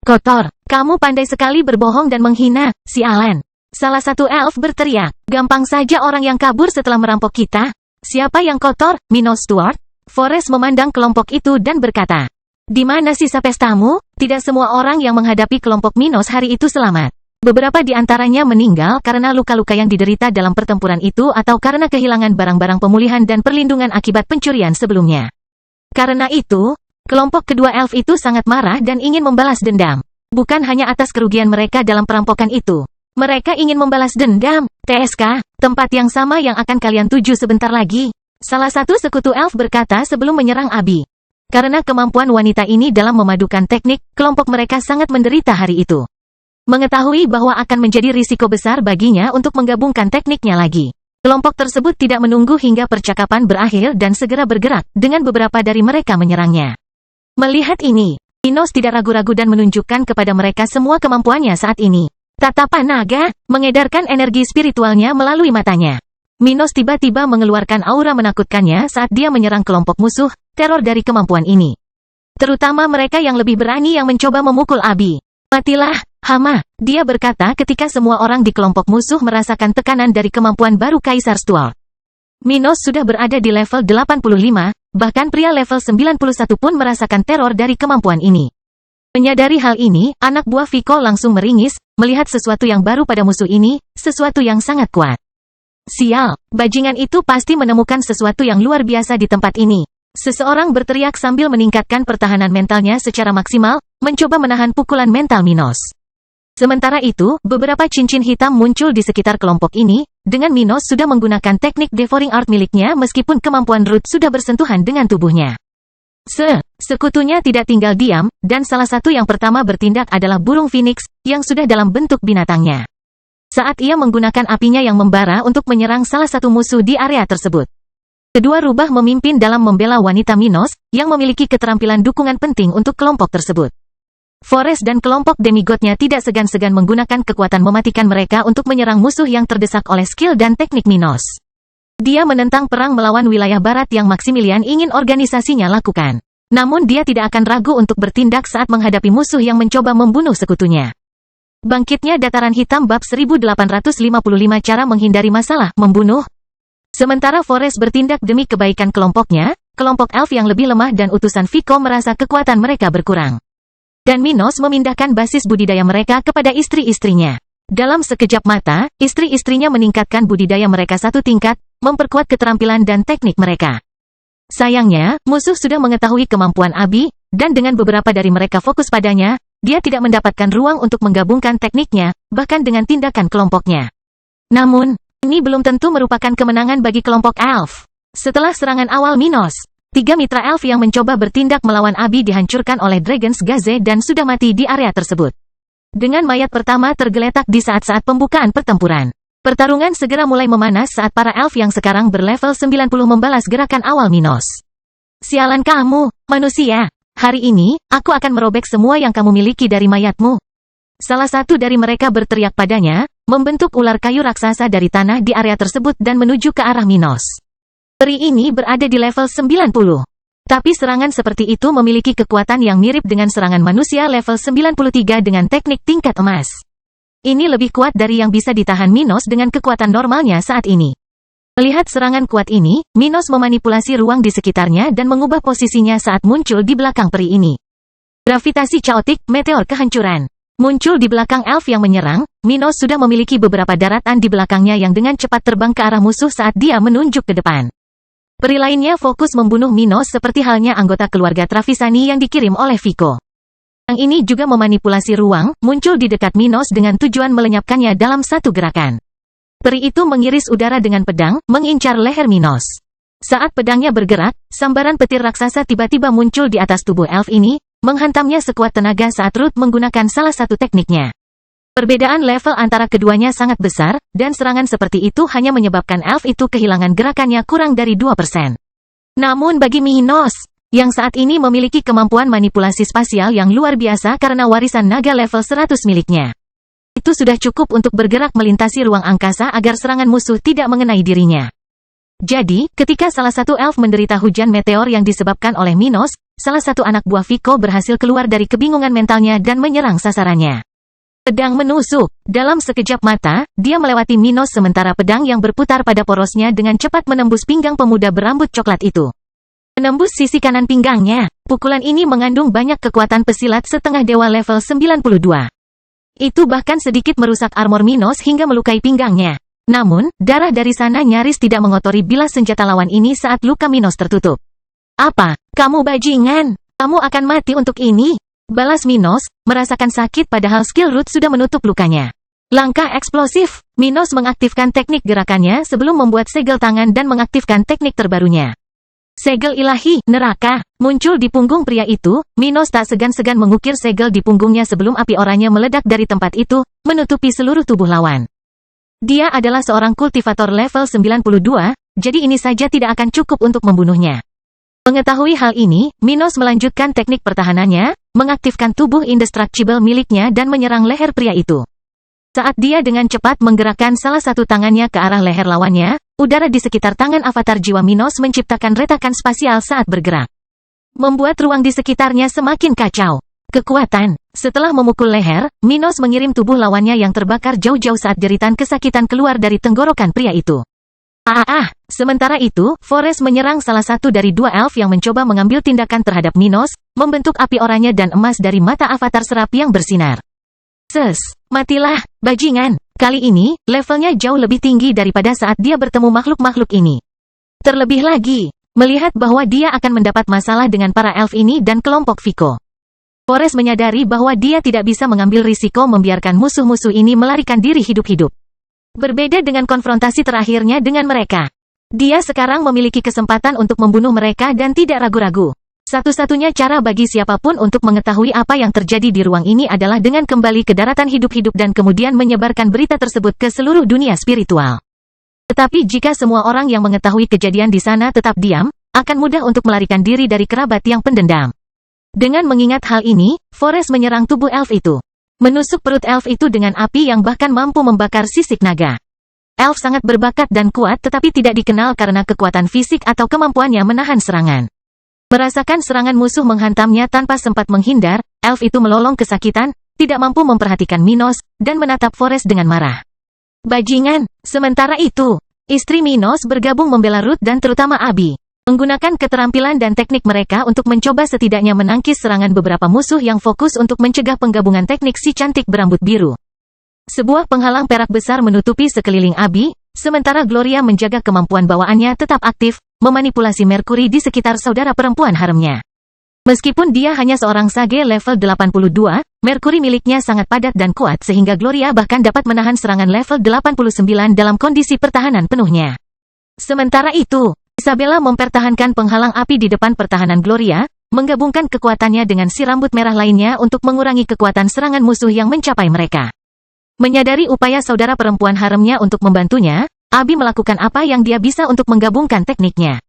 Kotor, kamu pandai sekali berbohong dan menghina, sialan. Salah satu elf berteriak, gampang saja orang yang kabur setelah merampok kita. Siapa yang kotor, Minos Stuart? Forest memandang kelompok itu dan berkata, di mana sisa pestamu? Tidak semua orang yang menghadapi kelompok Minos hari itu selamat. Beberapa di antaranya meninggal karena luka-luka yang diderita dalam pertempuran itu atau karena kehilangan barang-barang pemulihan dan perlindungan akibat pencurian sebelumnya. Karena itu, kelompok kedua elf itu sangat marah dan ingin membalas dendam. Bukan hanya atas kerugian mereka dalam perampokan itu. Mereka ingin membalas dendam. TSK, tempat yang sama yang akan kalian tuju sebentar lagi. Salah satu sekutu elf berkata sebelum menyerang Abi. Karena kemampuan wanita ini dalam memadukan teknik, kelompok mereka sangat menderita hari itu. Mengetahui bahwa akan menjadi risiko besar baginya untuk menggabungkan tekniknya lagi. Kelompok tersebut tidak menunggu hingga percakapan berakhir dan segera bergerak, dengan beberapa dari mereka menyerangnya. Melihat ini, Minos tidak ragu-ragu dan menunjukkan kepada mereka semua kemampuannya saat ini. Tatapan naga, mengedarkan energi spiritualnya melalui matanya. Minos tiba-tiba mengeluarkan aura menakutkannya saat dia menyerang kelompok musuh, teror dari kemampuan ini. Terutama mereka yang lebih berani yang mencoba memukul Abi. Matilah, hama, dia berkata ketika semua orang di kelompok musuh merasakan tekanan dari kemampuan baru Kaisar Stuart. Minos sudah berada di level 85, bahkan pria level 91 pun merasakan teror dari kemampuan ini. Menyadari hal ini, anak buah Vico langsung meringis, melihat sesuatu yang baru pada musuh ini, sesuatu yang sangat kuat. Sial, bajingan itu pasti menemukan sesuatu yang luar biasa di tempat ini. Seseorang berteriak sambil meningkatkan pertahanan mentalnya secara maksimal, mencoba menahan pukulan mental Minos. Sementara itu, beberapa cincin hitam muncul di sekitar kelompok ini, dengan Minos sudah menggunakan teknik devouring art miliknya meskipun kemampuan Root sudah bersentuhan dengan tubuhnya. Sekutunya tidak tinggal diam, dan salah satu yang pertama bertindak adalah burung phoenix, yang sudah dalam bentuk binatangnya. Saat ia menggunakan apinya yang membara untuk menyerang salah satu musuh di area tersebut. Kedua rubah memimpin dalam membela wanita Minos, yang memiliki keterampilan dukungan penting untuk kelompok tersebut. Forest dan kelompok demigodnya tidak segan-segan menggunakan kekuatan mematikan mereka untuk menyerang musuh yang terdesak oleh skill dan teknik Minos. Dia menentang perang melawan wilayah barat yang Maximilian ingin organisasinya lakukan. Namun dia tidak akan ragu untuk bertindak saat menghadapi musuh yang mencoba membunuh sekutunya. Bangkitnya Dataran Hitam bab 1855 cara menghindari masalah membunuh. Sementara Forrest bertindak demi kebaikan kelompoknya, kelompok elf yang lebih lemah dan utusan Vico merasa kekuatan mereka berkurang. Dan Minos memindahkan basis budidaya mereka kepada istri-istrinya. Dalam sekejap mata, istri-istrinya meningkatkan budidaya mereka satu tingkat, memperkuat keterampilan dan teknik mereka. Sayangnya, musuh sudah mengetahui kemampuan Abi, dan dengan beberapa dari mereka fokus padanya, dia tidak mendapatkan ruang untuk menggabungkan tekniknya, bahkan dengan tindakan kelompoknya. Namun, ini belum tentu merupakan kemenangan bagi kelompok elf. Setelah serangan awal Minos, 3 mitra elf yang mencoba bertindak melawan Abi dihancurkan oleh Dragon's Gaze dan sudah mati di area tersebut. Dengan mayat pertama tergeletak di saat-saat pembukaan pertempuran. Pertarungan segera mulai memanas saat para elf yang sekarang berlevel 90 membalas gerakan awal Minos. Sialan kamu, manusia. Hari ini, aku akan merobek semua yang kamu miliki dari mayatmu. Salah satu dari mereka berteriak padanya, membentuk ular kayu raksasa dari tanah di area tersebut dan menuju ke arah Minos. Peri ini berada di level 90. Tapi serangan seperti itu memiliki kekuatan yang mirip dengan serangan manusia level 93 dengan teknik tingkat emas. Ini lebih kuat dari yang bisa ditahan Minos dengan kekuatan normalnya saat ini. Melihat serangan kuat ini, Minos memanipulasi ruang di sekitarnya dan mengubah posisinya saat muncul di belakang peri ini. Gravitasi caotik, meteor kehancuran. Muncul di belakang elf yang menyerang, Minos sudah memiliki beberapa daratan di belakangnya yang dengan cepat terbang ke arah musuh saat dia menunjuk ke depan. Peri lainnya fokus membunuh Minos seperti halnya anggota keluarga Travisani yang dikirim oleh Vico. Yang ini juga memanipulasi ruang, muncul di dekat Minos dengan tujuan melenyapkannya dalam satu gerakan. Peri itu mengiris udara dengan pedang, mengincar leher Minos. Saat pedangnya bergerak, sambaran petir raksasa tiba-tiba muncul di atas tubuh elf ini, menghantamnya sekuat tenaga saat Ruth menggunakan salah satu tekniknya. Perbedaan level antara keduanya sangat besar, dan serangan seperti itu hanya menyebabkan elf itu kehilangan gerakannya kurang dari 2%. Namun bagi Minos, yang saat ini memiliki kemampuan manipulasi spasial yang luar biasa karena warisan naga level 100 miliknya, itu sudah cukup untuk bergerak melintasi ruang angkasa agar serangan musuh tidak mengenai dirinya. Jadi, ketika salah satu elf menderita hujan meteor yang disebabkan oleh Minos, salah satu anak buah Vico berhasil keluar dari kebingungan mentalnya dan menyerang sasarannya. Pedang menusuk. Dalam sekejap mata, dia melewati Minos sementara pedang yang berputar pada porosnya dengan cepat menembus pinggang pemuda berambut coklat itu. Menembus sisi kanan pinggangnya, pukulan ini mengandung banyak kekuatan pesilat setengah dewa level 92. Itu bahkan sedikit merusak armor Minos hingga melukai pinggangnya. Namun, darah dari sana nyaris tidak mengotori bilas senjata lawan ini saat luka Minos tertutup. Apa? Kamu bajingan? Kamu akan mati untuk ini? Balas Minos, merasakan sakit padahal skill Root sudah menutup lukanya. Langkah eksplosif, Minos mengaktifkan teknik gerakannya sebelum membuat segel tangan dan mengaktifkan teknik terbarunya. Segel ilahi, neraka, muncul di punggung pria itu, Minos tak segan-segan mengukir segel di punggungnya sebelum api oranye meledak dari tempat itu, menutupi seluruh tubuh lawan. Dia adalah seorang kultivator level 92, jadi ini saja tidak akan cukup untuk membunuhnya. Mengetahui hal ini, Minos melanjutkan teknik pertahanannya, mengaktifkan tubuh indestructible miliknya dan menyerang leher pria itu. Saat dia dengan cepat menggerakkan salah satu tangannya ke arah leher lawannya, udara di sekitar tangan avatar jiwa Minos menciptakan retakan spasial saat bergerak. Membuat ruang di sekitarnya semakin kacau. Kekuatan. Setelah memukul leher, Minos mengirim tubuh lawannya yang terbakar jauh-jauh saat jeritan kesakitan keluar dari tenggorokan pria itu. Sementara itu, Forrest menyerang salah satu dari dua elf yang mencoba mengambil tindakan terhadap Minos, membentuk api oranye dan emas dari mata avatar serap yang bersinar. Matilah, bajingan. Kali ini, levelnya jauh lebih tinggi daripada saat dia bertemu makhluk-makhluk ini. Terlebih lagi, melihat bahwa dia akan mendapat masalah dengan para elf ini dan kelompok Vico. Forrest menyadari bahwa dia tidak bisa mengambil risiko membiarkan musuh-musuh ini melarikan diri hidup-hidup. Berbeda dengan konfrontasi terakhirnya dengan mereka. Dia sekarang memiliki kesempatan untuk membunuh mereka dan tidak ragu-ragu. Satu-satunya cara bagi siapapun untuk mengetahui apa yang terjadi di ruang ini adalah dengan kembali ke daratan hidup-hidup dan kemudian menyebarkan berita tersebut ke seluruh dunia spiritual. Tetapi jika semua orang yang mengetahui kejadian di sana tetap diam, akan mudah untuk melarikan diri dari kerabat yang pendendam. Dengan mengingat hal ini, Forrest menyerang tubuh elf itu. Menusuk perut elf itu dengan api yang bahkan mampu membakar sisik naga. Elf sangat berbakat dan kuat tetapi tidak dikenal karena kekuatan fisik atau kemampuannya menahan serangan. Merasakan serangan musuh menghantamnya tanpa sempat menghindar, Elf itu melolong kesakitan, tidak mampu memperhatikan Minos, dan menatap Forest dengan marah. Bajingan! Sementara itu, istri Minos bergabung membela Ruth dan terutama Abi. Menggunakan keterampilan dan teknik mereka untuk mencoba setidaknya menangkis serangan beberapa musuh yang fokus untuk mencegah penggabungan teknik si cantik berambut biru. Sebuah penghalang perak besar menutupi sekeliling Abi, sementara Gloria menjaga kemampuan bawaannya tetap aktif, memanipulasi Mercury di sekitar saudara perempuan haremnya. Meskipun dia hanya seorang sage level 82, Mercury miliknya sangat padat dan kuat sehingga Gloria bahkan dapat menahan serangan level 89 dalam kondisi pertahanan penuhnya. Sementara itu, Isabella mempertahankan penghalang api di depan pertahanan Gloria, menggabungkan kekuatannya dengan si rambut merah lainnya untuk mengurangi kekuatan serangan musuh yang mencapai mereka. Menyadari upaya saudara perempuan haremnya untuk membantunya, Abi melakukan apa yang dia bisa untuk menggabungkan tekniknya.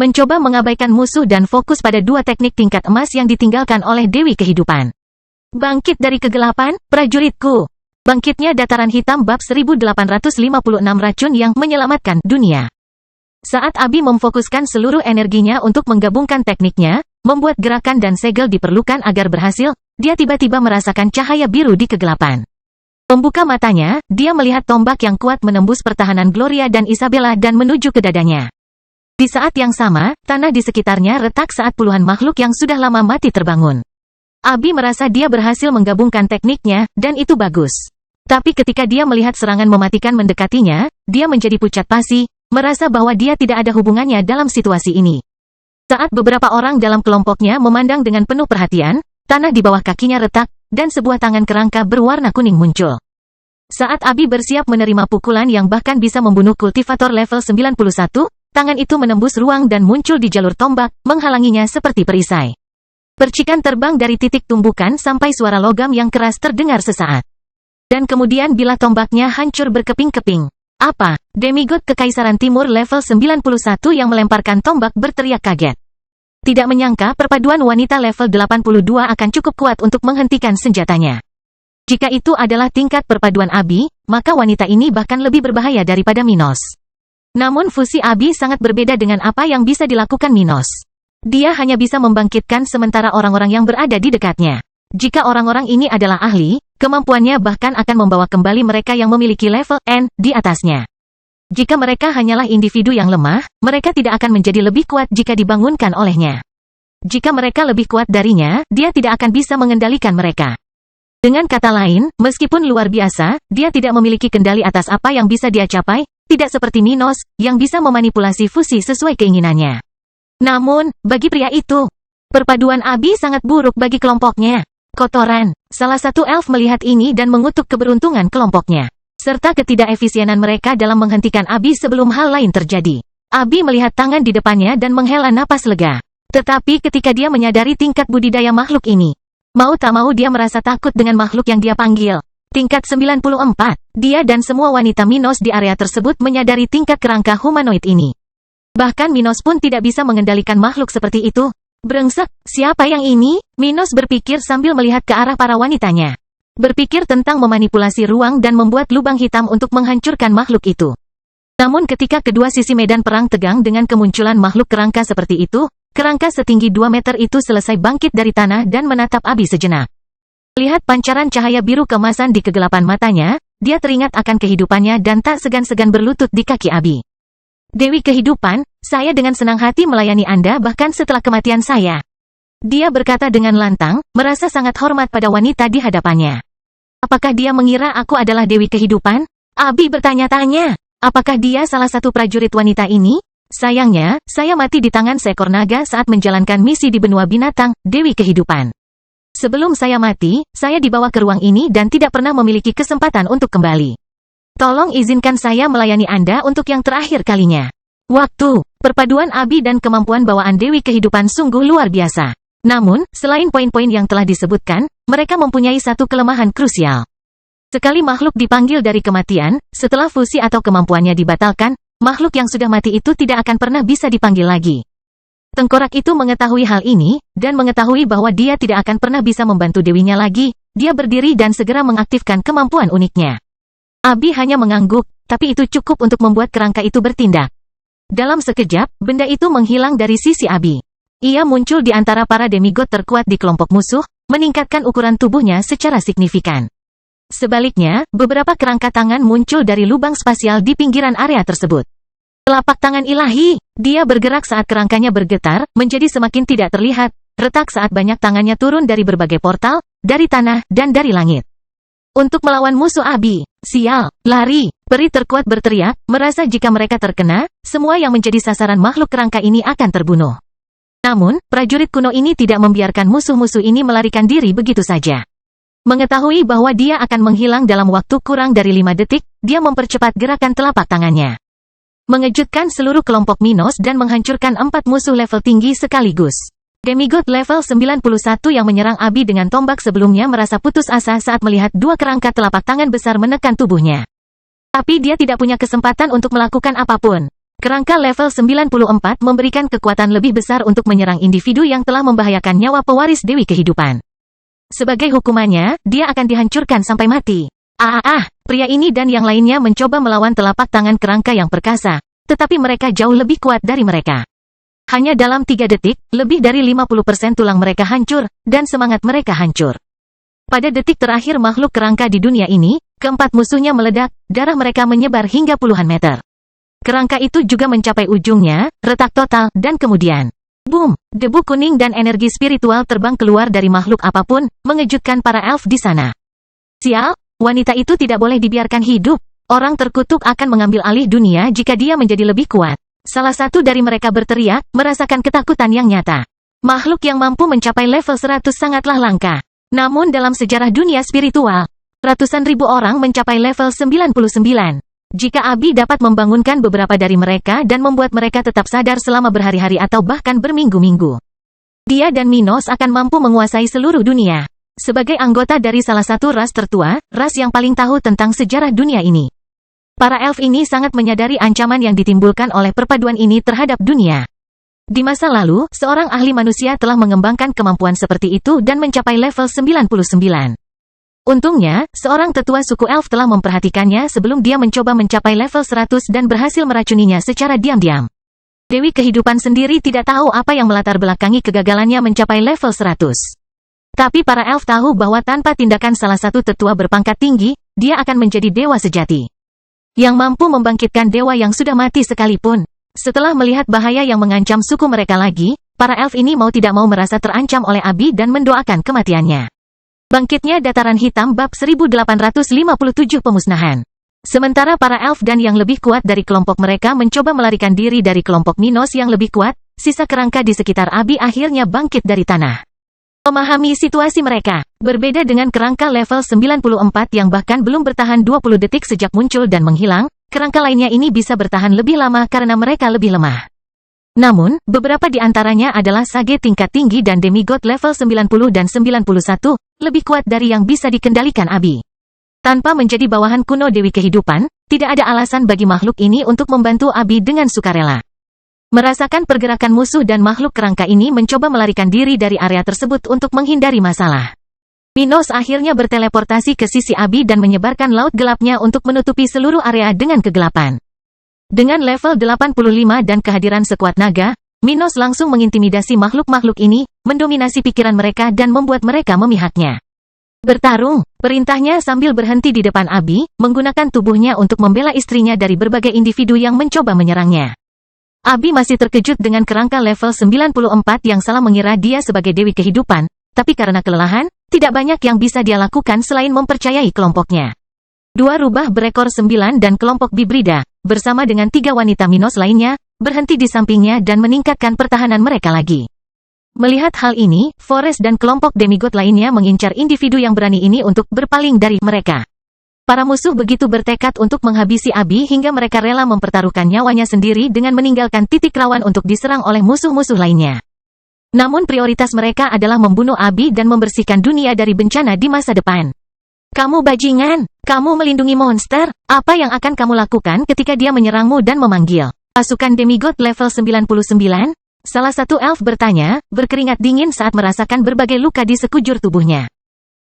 Mencoba mengabaikan musuh dan fokus pada dua teknik tingkat emas yang ditinggalkan oleh Dewi Kehidupan. Bangkit dari kegelapan, prajuritku. Bangkitnya Dataran Hitam bab 1856 racun yang menyelamatkan dunia. Saat Abi memfokuskan seluruh energinya untuk menggabungkan tekniknya, membuat gerakan dan segel diperlukan agar berhasil, dia tiba-tiba merasakan cahaya biru di kegelapan. Membuka matanya, dia melihat tombak yang kuat menembus pertahanan Gloria dan Isabella dan menuju ke dadanya. Di saat yang sama, tanah di sekitarnya retak saat puluhan makhluk yang sudah lama mati terbangun. Abi merasa dia berhasil menggabungkan tekniknya, dan itu bagus. Tapi ketika dia melihat serangan mematikan mendekatinya, dia menjadi pucat pasi, merasa bahwa dia tidak ada hubungannya dalam situasi ini. Saat beberapa orang dalam kelompoknya memandang dengan penuh perhatian, tanah di bawah kakinya retak, dan sebuah tangan kerangka berwarna kuning muncul. Saat Abi bersiap menerima pukulan yang bahkan bisa membunuh kultivator level 91, tangan itu menembus ruang dan muncul di jalur tombak, menghalanginya seperti perisai. Percikan terbang dari titik tumbukan sampai suara logam yang keras terdengar sesaat. Dan kemudian bilah tombaknya hancur berkeping-keping. Apa? Demigod Kekaisaran Timur level 91 yang melemparkan tombak berteriak kaget. Tidak menyangka perpaduan wanita level 82 akan cukup kuat untuk menghentikan senjatanya. Jika itu adalah tingkat perpaduan Abi, maka wanita ini bahkan lebih berbahaya daripada Minos. Namun fusi Abi sangat berbeda dengan apa yang bisa dilakukan Minos. Dia hanya bisa membangkitkan sementara orang-orang yang berada di dekatnya. Jika orang-orang ini adalah ahli, kemampuannya bahkan akan membawa kembali mereka yang memiliki level N di atasnya. Jika mereka hanyalah individu yang lemah, mereka tidak akan menjadi lebih kuat jika dibangunkan olehnya. Jika mereka lebih kuat darinya, dia tidak akan bisa mengendalikan mereka. Dengan kata lain, meskipun luar biasa, dia tidak memiliki kendali atas apa yang bisa dia capai, tidak seperti Minos, yang bisa memanipulasi fusi sesuai keinginannya. Namun, bagi pria itu, perpaduan Abi sangat buruk bagi kelompoknya. Kotoran, salah satu elf melihat ini dan mengutuk keberuntungan kelompoknya. Serta ketidakefisienan mereka dalam menghentikan Abi sebelum hal lain terjadi. Abi melihat tangan di depannya dan menghela napas lega. Tetapi ketika dia menyadari tingkat budidaya makhluk ini, mau tak mau dia merasa takut dengan makhluk yang dia panggil. Tingkat 94, dia dan semua wanita Minos di area tersebut menyadari tingkat kerangka humanoid ini. Bahkan Minos pun tidak bisa mengendalikan makhluk seperti itu. Brengsek, siapa yang ini? Minos berpikir sambil melihat ke arah para wanitanya. Berpikir tentang memanipulasi ruang dan membuat lubang hitam untuk menghancurkan makhluk itu. Namun ketika kedua sisi medan perang tegang dengan kemunculan makhluk kerangka seperti itu, kerangka setinggi 2 meter itu selesai bangkit dari tanah dan menatap Abi sejenak. Lihat pancaran cahaya biru kemasan di kegelapan matanya, dia teringat akan kehidupannya dan tak segan-segan berlutut di kaki Abi. Dewi Kehidupan, saya dengan senang hati melayani Anda bahkan setelah kematian saya. Dia berkata dengan lantang, merasa sangat hormat pada wanita di hadapannya. Apakah dia mengira aku adalah Dewi Kehidupan? Abi bertanya-tanya. Apakah dia salah satu prajurit wanita ini? Sayangnya, saya mati di tangan seekor naga saat menjalankan misi di benua binatang, Dewi Kehidupan. Sebelum saya mati, saya dibawa ke ruang ini dan tidak pernah memiliki kesempatan untuk kembali. Tolong izinkan saya melayani Anda untuk yang terakhir kalinya. Waktu, perpaduan Abi dan kemampuan bawaan Dewi Kehidupan sungguh luar biasa. Namun, selain poin-poin yang telah disebutkan, mereka mempunyai satu kelemahan krusial. Sekali makhluk dipanggil dari kematian, setelah fusi atau kemampuannya dibatalkan, makhluk yang sudah mati itu tidak akan pernah bisa dipanggil lagi. Tengkorak itu mengetahui hal ini, dan mengetahui bahwa dia tidak akan pernah bisa membantu dewinya lagi, dia berdiri dan segera mengaktifkan kemampuan uniknya. Abi hanya mengangguk, tapi itu cukup untuk membuat kerangka itu bertindak. Dalam sekejap, benda itu menghilang dari sisi Abi. Ia muncul di antara para demigod terkuat di kelompok musuh, meningkatkan ukuran tubuhnya secara signifikan. Sebaliknya, beberapa kerangka tangan muncul dari lubang spasial di pinggiran area tersebut. Telapak tangan ilahi, dia bergerak saat kerangkanya bergetar, menjadi semakin tidak terlihat, retak saat banyak tangannya turun dari berbagai portal, dari tanah, dan dari langit. Untuk melawan musuh Abi, sial, lari, peri terkuat berteriak, merasa jika mereka terkena, semua yang menjadi sasaran makhluk kerangka ini akan terbunuh. Namun, prajurit kuno ini tidak membiarkan musuh-musuh ini melarikan diri begitu saja. Mengetahui bahwa dia akan menghilang dalam waktu kurang dari 5 detik, dia mempercepat gerakan telapak tangannya. Mengejutkan seluruh kelompok Minos dan menghancurkan 4 musuh level tinggi sekaligus. Demigod level 91 yang menyerang Abi dengan tombak sebelumnya merasa putus asa saat melihat 2 kerangka telapak tangan besar menekan tubuhnya. Tapi dia tidak punya kesempatan untuk melakukan apapun. Kerangka level 94 memberikan kekuatan lebih besar untuk menyerang individu yang telah membahayakan nyawa pewaris Dewi Kehidupan. Sebagai hukumannya, dia akan dihancurkan sampai mati. Pria ini dan yang lainnya mencoba melawan telapak tangan kerangka yang perkasa, tetapi mereka jauh lebih kuat dari mereka. Hanya dalam 3 detik, lebih dari 50% tulang mereka hancur, dan semangat mereka hancur. Pada detik terakhir makhluk kerangka di dunia ini, keempat musuhnya meledak, darah mereka menyebar hingga puluhan meter. Kerangka itu juga mencapai ujungnya, retak total, dan kemudian, boom, debu kuning dan energi spiritual terbang keluar dari makhluk apapun, mengejutkan para elf di sana. Sial, wanita itu tidak boleh dibiarkan hidup. Orang terkutuk akan mengambil alih dunia jika dia menjadi lebih kuat. Salah satu dari mereka berteriak, merasakan ketakutan yang nyata. Makhluk yang mampu mencapai level 100 sangatlah langka. Namun dalam sejarah dunia spiritual, ratusan ribu orang mencapai level 99. Jika Abi dapat membangunkan beberapa dari mereka dan membuat mereka tetap sadar selama berhari-hari atau bahkan berminggu-minggu, dia dan Minos akan mampu menguasai seluruh dunia. Sebagai anggota dari salah satu ras tertua, ras yang paling tahu tentang sejarah dunia ini, para elf ini sangat menyadari ancaman yang ditimbulkan oleh perpaduan ini terhadap dunia. Di masa lalu, seorang ahli manusia telah mengembangkan kemampuan seperti itu dan mencapai level 99. Untungnya, seorang tetua suku elf telah memperhatikannya sebelum dia mencoba mencapai level 100 dan berhasil meracuninya secara diam-diam. Dewi Kehidupan sendiri tidak tahu apa yang melatar belakangi kegagalannya mencapai level 100. Tapi para elf tahu bahwa tanpa tindakan salah satu tetua berpangkat tinggi, dia akan menjadi dewa sejati, yang mampu membangkitkan dewa yang sudah mati sekalipun. Setelah melihat bahaya yang mengancam suku mereka lagi, para elf ini mau tidak mau merasa terancam oleh Abi dan mendoakan kematiannya. Bangkitnya Dataran Hitam bab 1857 pemusnahan. Sementara para elf dan yang lebih kuat dari kelompok mereka mencoba melarikan diri dari kelompok Minos yang lebih kuat, sisa kerangka di sekitar Abi akhirnya bangkit dari tanah. Memahami situasi mereka, berbeda dengan kerangka level 94 yang bahkan belum bertahan 20 detik sejak muncul dan menghilang, kerangka lainnya ini bisa bertahan lebih lama karena mereka lebih lemah. Namun, beberapa di antaranya adalah sage tingkat tinggi dan demigod level 90 dan 91, lebih kuat dari yang bisa dikendalikan Abi. Tanpa menjadi bawahan kuno Dewi Kehidupan, tidak ada alasan bagi makhluk ini untuk membantu Abi dengan sukarela. Merasakan pergerakan musuh dan makhluk kerangka ini mencoba melarikan diri dari area tersebut untuk menghindari masalah. Minos akhirnya berteleportasi ke sisi Abi dan menyebarkan laut gelapnya untuk menutupi seluruh area dengan kegelapan. Dengan level 85 dan kehadiran sekuat naga, Minos langsung mengintimidasi makhluk-makhluk ini, mendominasi pikiran mereka dan membuat mereka memihaknya. Bertarung, perintahnya sambil berhenti di depan Abi, menggunakan tubuhnya untuk membela istrinya dari berbagai individu yang mencoba menyerangnya. Abi masih terkejut dengan kerangka level 94 yang salah mengira dia sebagai Dewi Kehidupan, tapi karena kelelahan, tidak banyak yang bisa dia lakukan selain mempercayai kelompoknya. 2 rubah berekor 9 dan kelompok Bibrida, bersama dengan 3 wanita Minos lainnya, berhenti di sampingnya dan meningkatkan pertahanan mereka lagi. Melihat hal ini, Forest dan kelompok demigod lainnya mengincar individu yang berani ini untuk berpaling dari mereka. Para musuh begitu bertekad untuk menghabisi Abi hingga mereka rela mempertaruhkan nyawanya sendiri dengan meninggalkan titik rawan untuk diserang oleh musuh-musuh lainnya. Namun prioritas mereka adalah membunuh Abi dan membersihkan dunia dari bencana di masa depan. Kamu bajingan, kamu melindungi monster, apa yang akan kamu lakukan ketika dia menyerangmu dan memanggil pasukan demigod level 99? Salah satu elf bertanya, berkeringat dingin saat merasakan berbagai luka di sekujur tubuhnya.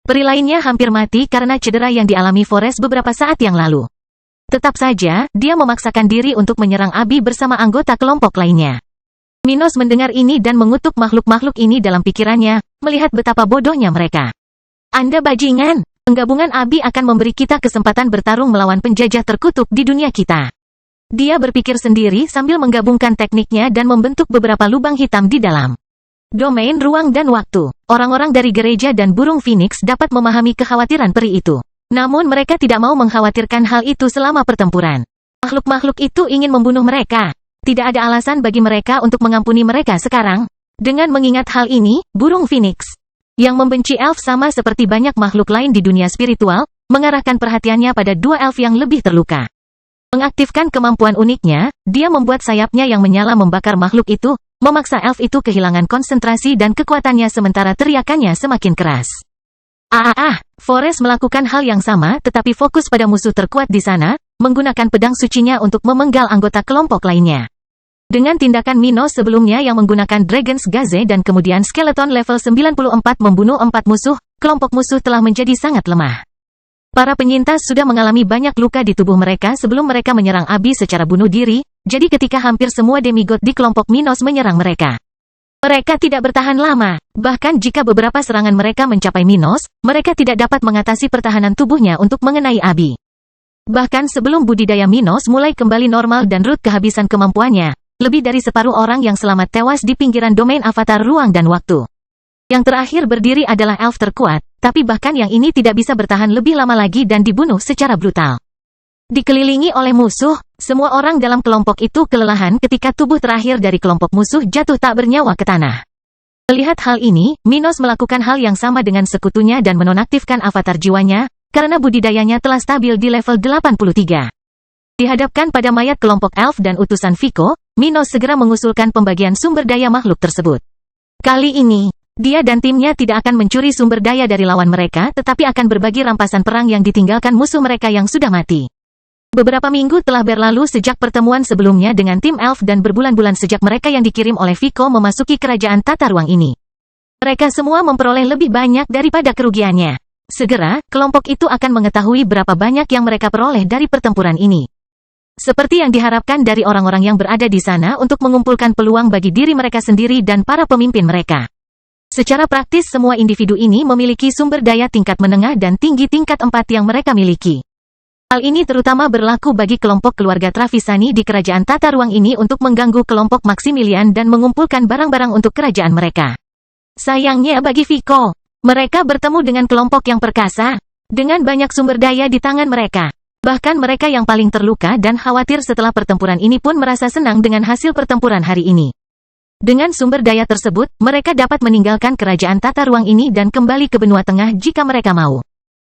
Peri lainnya hampir mati karena cedera yang dialami Forest beberapa saat yang lalu. Tetap saja, dia memaksakan diri untuk menyerang Abi bersama anggota kelompok lainnya. Minos mendengar ini dan mengutuk makhluk-makhluk ini dalam pikirannya, melihat betapa bodohnya mereka. Anda bajingan, penggabungan Abi akan memberi kita kesempatan bertarung melawan penjajah terkutuk di dunia kita. Dia berpikir sendiri sambil menggabungkan tekniknya dan membentuk beberapa lubang hitam di dalam domain ruang dan waktu. Orang-orang dari gereja dan burung Phoenix dapat memahami kekhawatiran peri itu. Namun mereka tidak mau mengkhawatirkan hal itu selama pertempuran. Makhluk-makhluk itu ingin membunuh mereka. Tidak ada alasan bagi mereka untuk mengampuni mereka sekarang. Dengan mengingat hal ini, burung Phoenix yang membenci elf sama seperti banyak makhluk lain di dunia spiritual, mengarahkan perhatiannya pada dua elf yang lebih terluka. Mengaktifkan kemampuan uniknya, dia membuat sayapnya yang menyala membakar makhluk itu, memaksa elf itu kehilangan konsentrasi dan kekuatannya sementara teriakannya semakin keras. Forest melakukan hal yang sama tetapi fokus pada musuh terkuat di sana, menggunakan pedang sucinya untuk memenggal anggota kelompok lainnya. Dengan tindakan Minos sebelumnya yang menggunakan Dragon's Gaze dan kemudian Skeleton level 94 membunuh 4 musuh, kelompok musuh telah menjadi sangat lemah. Para penyintas sudah mengalami banyak luka di tubuh mereka sebelum mereka menyerang Abi secara bunuh diri, jadi ketika hampir semua demigod di kelompok Minos menyerang mereka, mereka tidak bertahan lama. Bahkan jika beberapa serangan mereka mencapai Minos, mereka tidak dapat mengatasi pertahanan tubuhnya untuk mengenai Abi. Bahkan sebelum budidaya Minos mulai kembali normal dan Root kehabisan kemampuannya, lebih dari separuh orang yang selamat tewas di pinggiran domain avatar ruang dan waktu. Yang terakhir berdiri adalah elf terkuat, tapi bahkan yang ini tidak bisa bertahan lebih lama lagi dan dibunuh secara brutal. Dikelilingi oleh musuh, semua orang dalam kelompok itu kelelahan ketika tubuh terakhir dari kelompok musuh jatuh tak bernyawa ke tanah. Melihat hal ini, Minos melakukan hal yang sama dengan sekutunya dan menonaktifkan avatar jiwanya, karena budidayanya telah stabil di level 83. Dihadapkan pada mayat kelompok elf dan utusan Vico, Minos segera mengusulkan pembagian sumber daya makhluk tersebut. Kali ini, dia dan timnya tidak akan mencuri sumber daya dari lawan mereka tetapi akan berbagi rampasan perang yang ditinggalkan musuh mereka yang sudah mati. Beberapa minggu telah berlalu sejak pertemuan sebelumnya dengan tim elf dan berbulan-bulan sejak mereka yang dikirim oleh Vico memasuki kerajaan tata ruang ini. Mereka semua memperoleh lebih banyak daripada kerugiannya. Segera, kelompok itu akan mengetahui berapa banyak yang mereka peroleh dari pertempuran ini. Seperti yang diharapkan dari orang-orang yang berada di sana untuk mengumpulkan peluang bagi diri mereka sendiri dan para pemimpin mereka. Secara praktis semua individu ini memiliki sumber daya tingkat menengah dan tinggi tingkat 4 yang mereka miliki. Hal ini terutama berlaku bagi kelompok keluarga Travisani di kerajaan tata ruang ini untuk mengganggu kelompok Maximilian dan mengumpulkan barang-barang untuk kerajaan mereka. Sayangnya bagi Vico, mereka bertemu dengan kelompok yang perkasa, dengan banyak sumber daya di tangan mereka. Bahkan mereka yang paling terluka dan khawatir setelah pertempuran ini pun merasa senang dengan hasil pertempuran hari ini. Dengan sumber daya tersebut, mereka dapat meninggalkan kerajaan tata ruang ini dan kembali ke benua tengah jika mereka mau.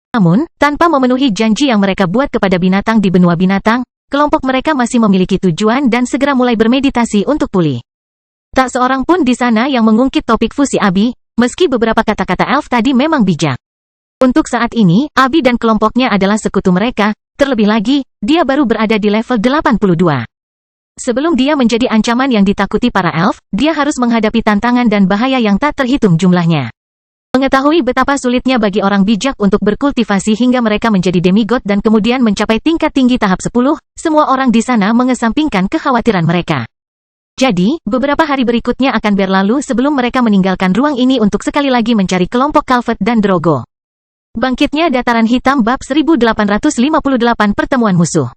Namun, tanpa memenuhi janji yang mereka buat kepada binatang di benua binatang, kelompok mereka masih memiliki tujuan dan segera mulai bermeditasi untuk pulih. Tak seorang pun di sana yang mengungkit topik fusi Abi, meski beberapa kata-kata elf tadi memang bijak. Untuk saat ini, Abi dan kelompoknya adalah sekutu mereka, terlebih lagi, dia baru berada di level 82. Sebelum dia menjadi ancaman yang ditakuti para elf, dia harus menghadapi tantangan dan bahaya yang tak terhitung jumlahnya. Mengetahui betapa sulitnya bagi orang bijak untuk berkultivasi hingga mereka menjadi demigod dan kemudian mencapai tingkat tinggi tahap 10, semua orang di sana mengesampingkan kekhawatiran mereka. Jadi, beberapa hari berikutnya akan berlalu sebelum mereka meninggalkan ruang ini untuk sekali lagi mencari kelompok Calvet dan Drogo. Bangkitnya Dataran Hitam bab 1858 Pertemuan Musuh.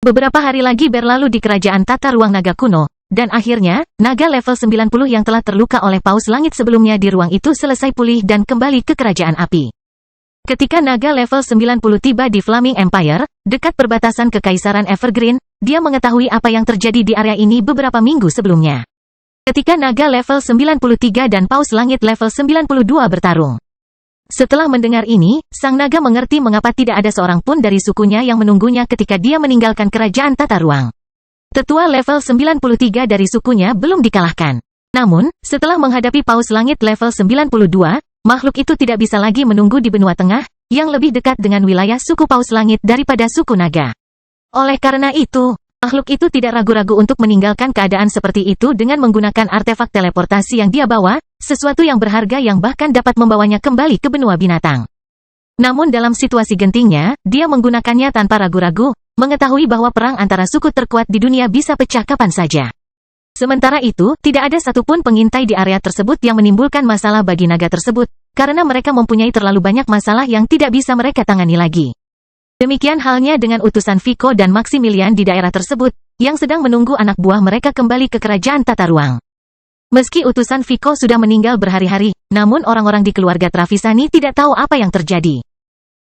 Beberapa hari lagi berlalu di kerajaan tata ruang naga kuno. Dan akhirnya, naga level 90 yang telah terluka oleh paus langit sebelumnya di ruang itu selesai pulih dan kembali ke kerajaan api. Ketika naga level 90 tiba di Flaming Empire, dekat perbatasan kekaisaran Evergreen, dia mengetahui apa yang terjadi di area ini beberapa minggu sebelumnya. Ketika naga level 93 dan paus langit level 92 bertarung. Setelah mendengar ini, sang naga mengerti mengapa tidak ada seorang pun dari sukunya yang menunggunya ketika dia meninggalkan kerajaan tata ruang. Tetua level 93 dari sukunya belum dikalahkan. Namun, setelah menghadapi paus langit level 92, makhluk itu tidak bisa lagi menunggu di benua tengah, yang lebih dekat dengan wilayah suku paus langit daripada suku naga. Oleh karena itu, makhluk itu tidak ragu-ragu untuk meninggalkan keadaan seperti itu dengan menggunakan artefak teleportasi yang dia bawa, sesuatu yang berharga yang bahkan dapat membawanya kembali ke benua binatang. Namun dalam situasi gentingnya, dia menggunakannya tanpa ragu-ragu, mengetahui bahwa perang antara suku terkuat di dunia bisa pecah kapan saja. Sementara itu, tidak ada satupun pengintai di area tersebut yang menimbulkan masalah bagi naga tersebut, karena mereka mempunyai terlalu banyak masalah yang tidak bisa mereka tangani lagi. Demikian halnya dengan utusan Vico dan Maximilian di daerah tersebut, yang sedang menunggu anak buah mereka kembali ke kerajaan tata ruang. Meski utusan Vico sudah meninggal berhari-hari, namun orang-orang di keluarga Travisani tidak tahu apa yang terjadi.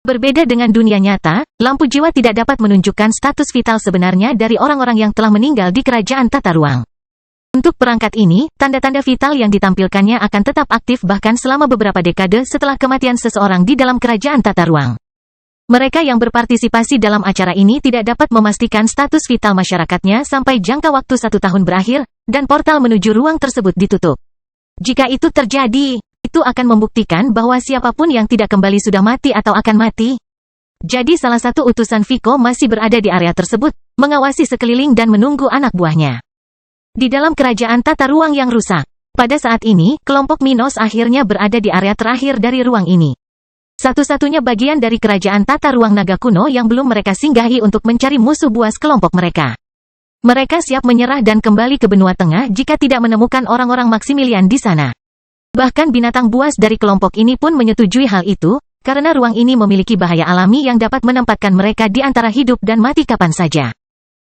Berbeda dengan dunia nyata, lampu jiwa tidak dapat menunjukkan status vital sebenarnya dari orang-orang yang telah meninggal di kerajaan tata ruang. Untuk perangkat ini, tanda-tanda vital yang ditampilkannya akan tetap aktif bahkan selama beberapa dekade setelah kematian seseorang di dalam kerajaan tata ruang. Mereka yang berpartisipasi dalam acara ini tidak dapat memastikan status vital masyarakatnya sampai jangka waktu 1 tahun berakhir, dan portal menuju ruang tersebut ditutup. Jika itu terjadi, itu akan membuktikan bahwa siapapun yang tidak kembali sudah mati atau akan mati. Jadi salah satu utusan Vico masih berada di area tersebut, mengawasi sekeliling dan menunggu anak buahnya. Di dalam kerajaan tata ruang yang rusak, pada saat ini, kelompok Minos akhirnya berada di area terakhir dari ruang ini. Satu-satunya bagian dari kerajaan tata ruang naga kuno yang belum mereka singgahi untuk mencari musuh buas kelompok mereka. Mereka siap menyerah dan kembali ke benua tengah jika tidak menemukan orang-orang Maximilian di sana. Bahkan binatang buas dari kelompok ini pun menyetujui hal itu, karena ruang ini memiliki bahaya alami yang dapat menempatkan mereka di antara hidup dan mati kapan saja.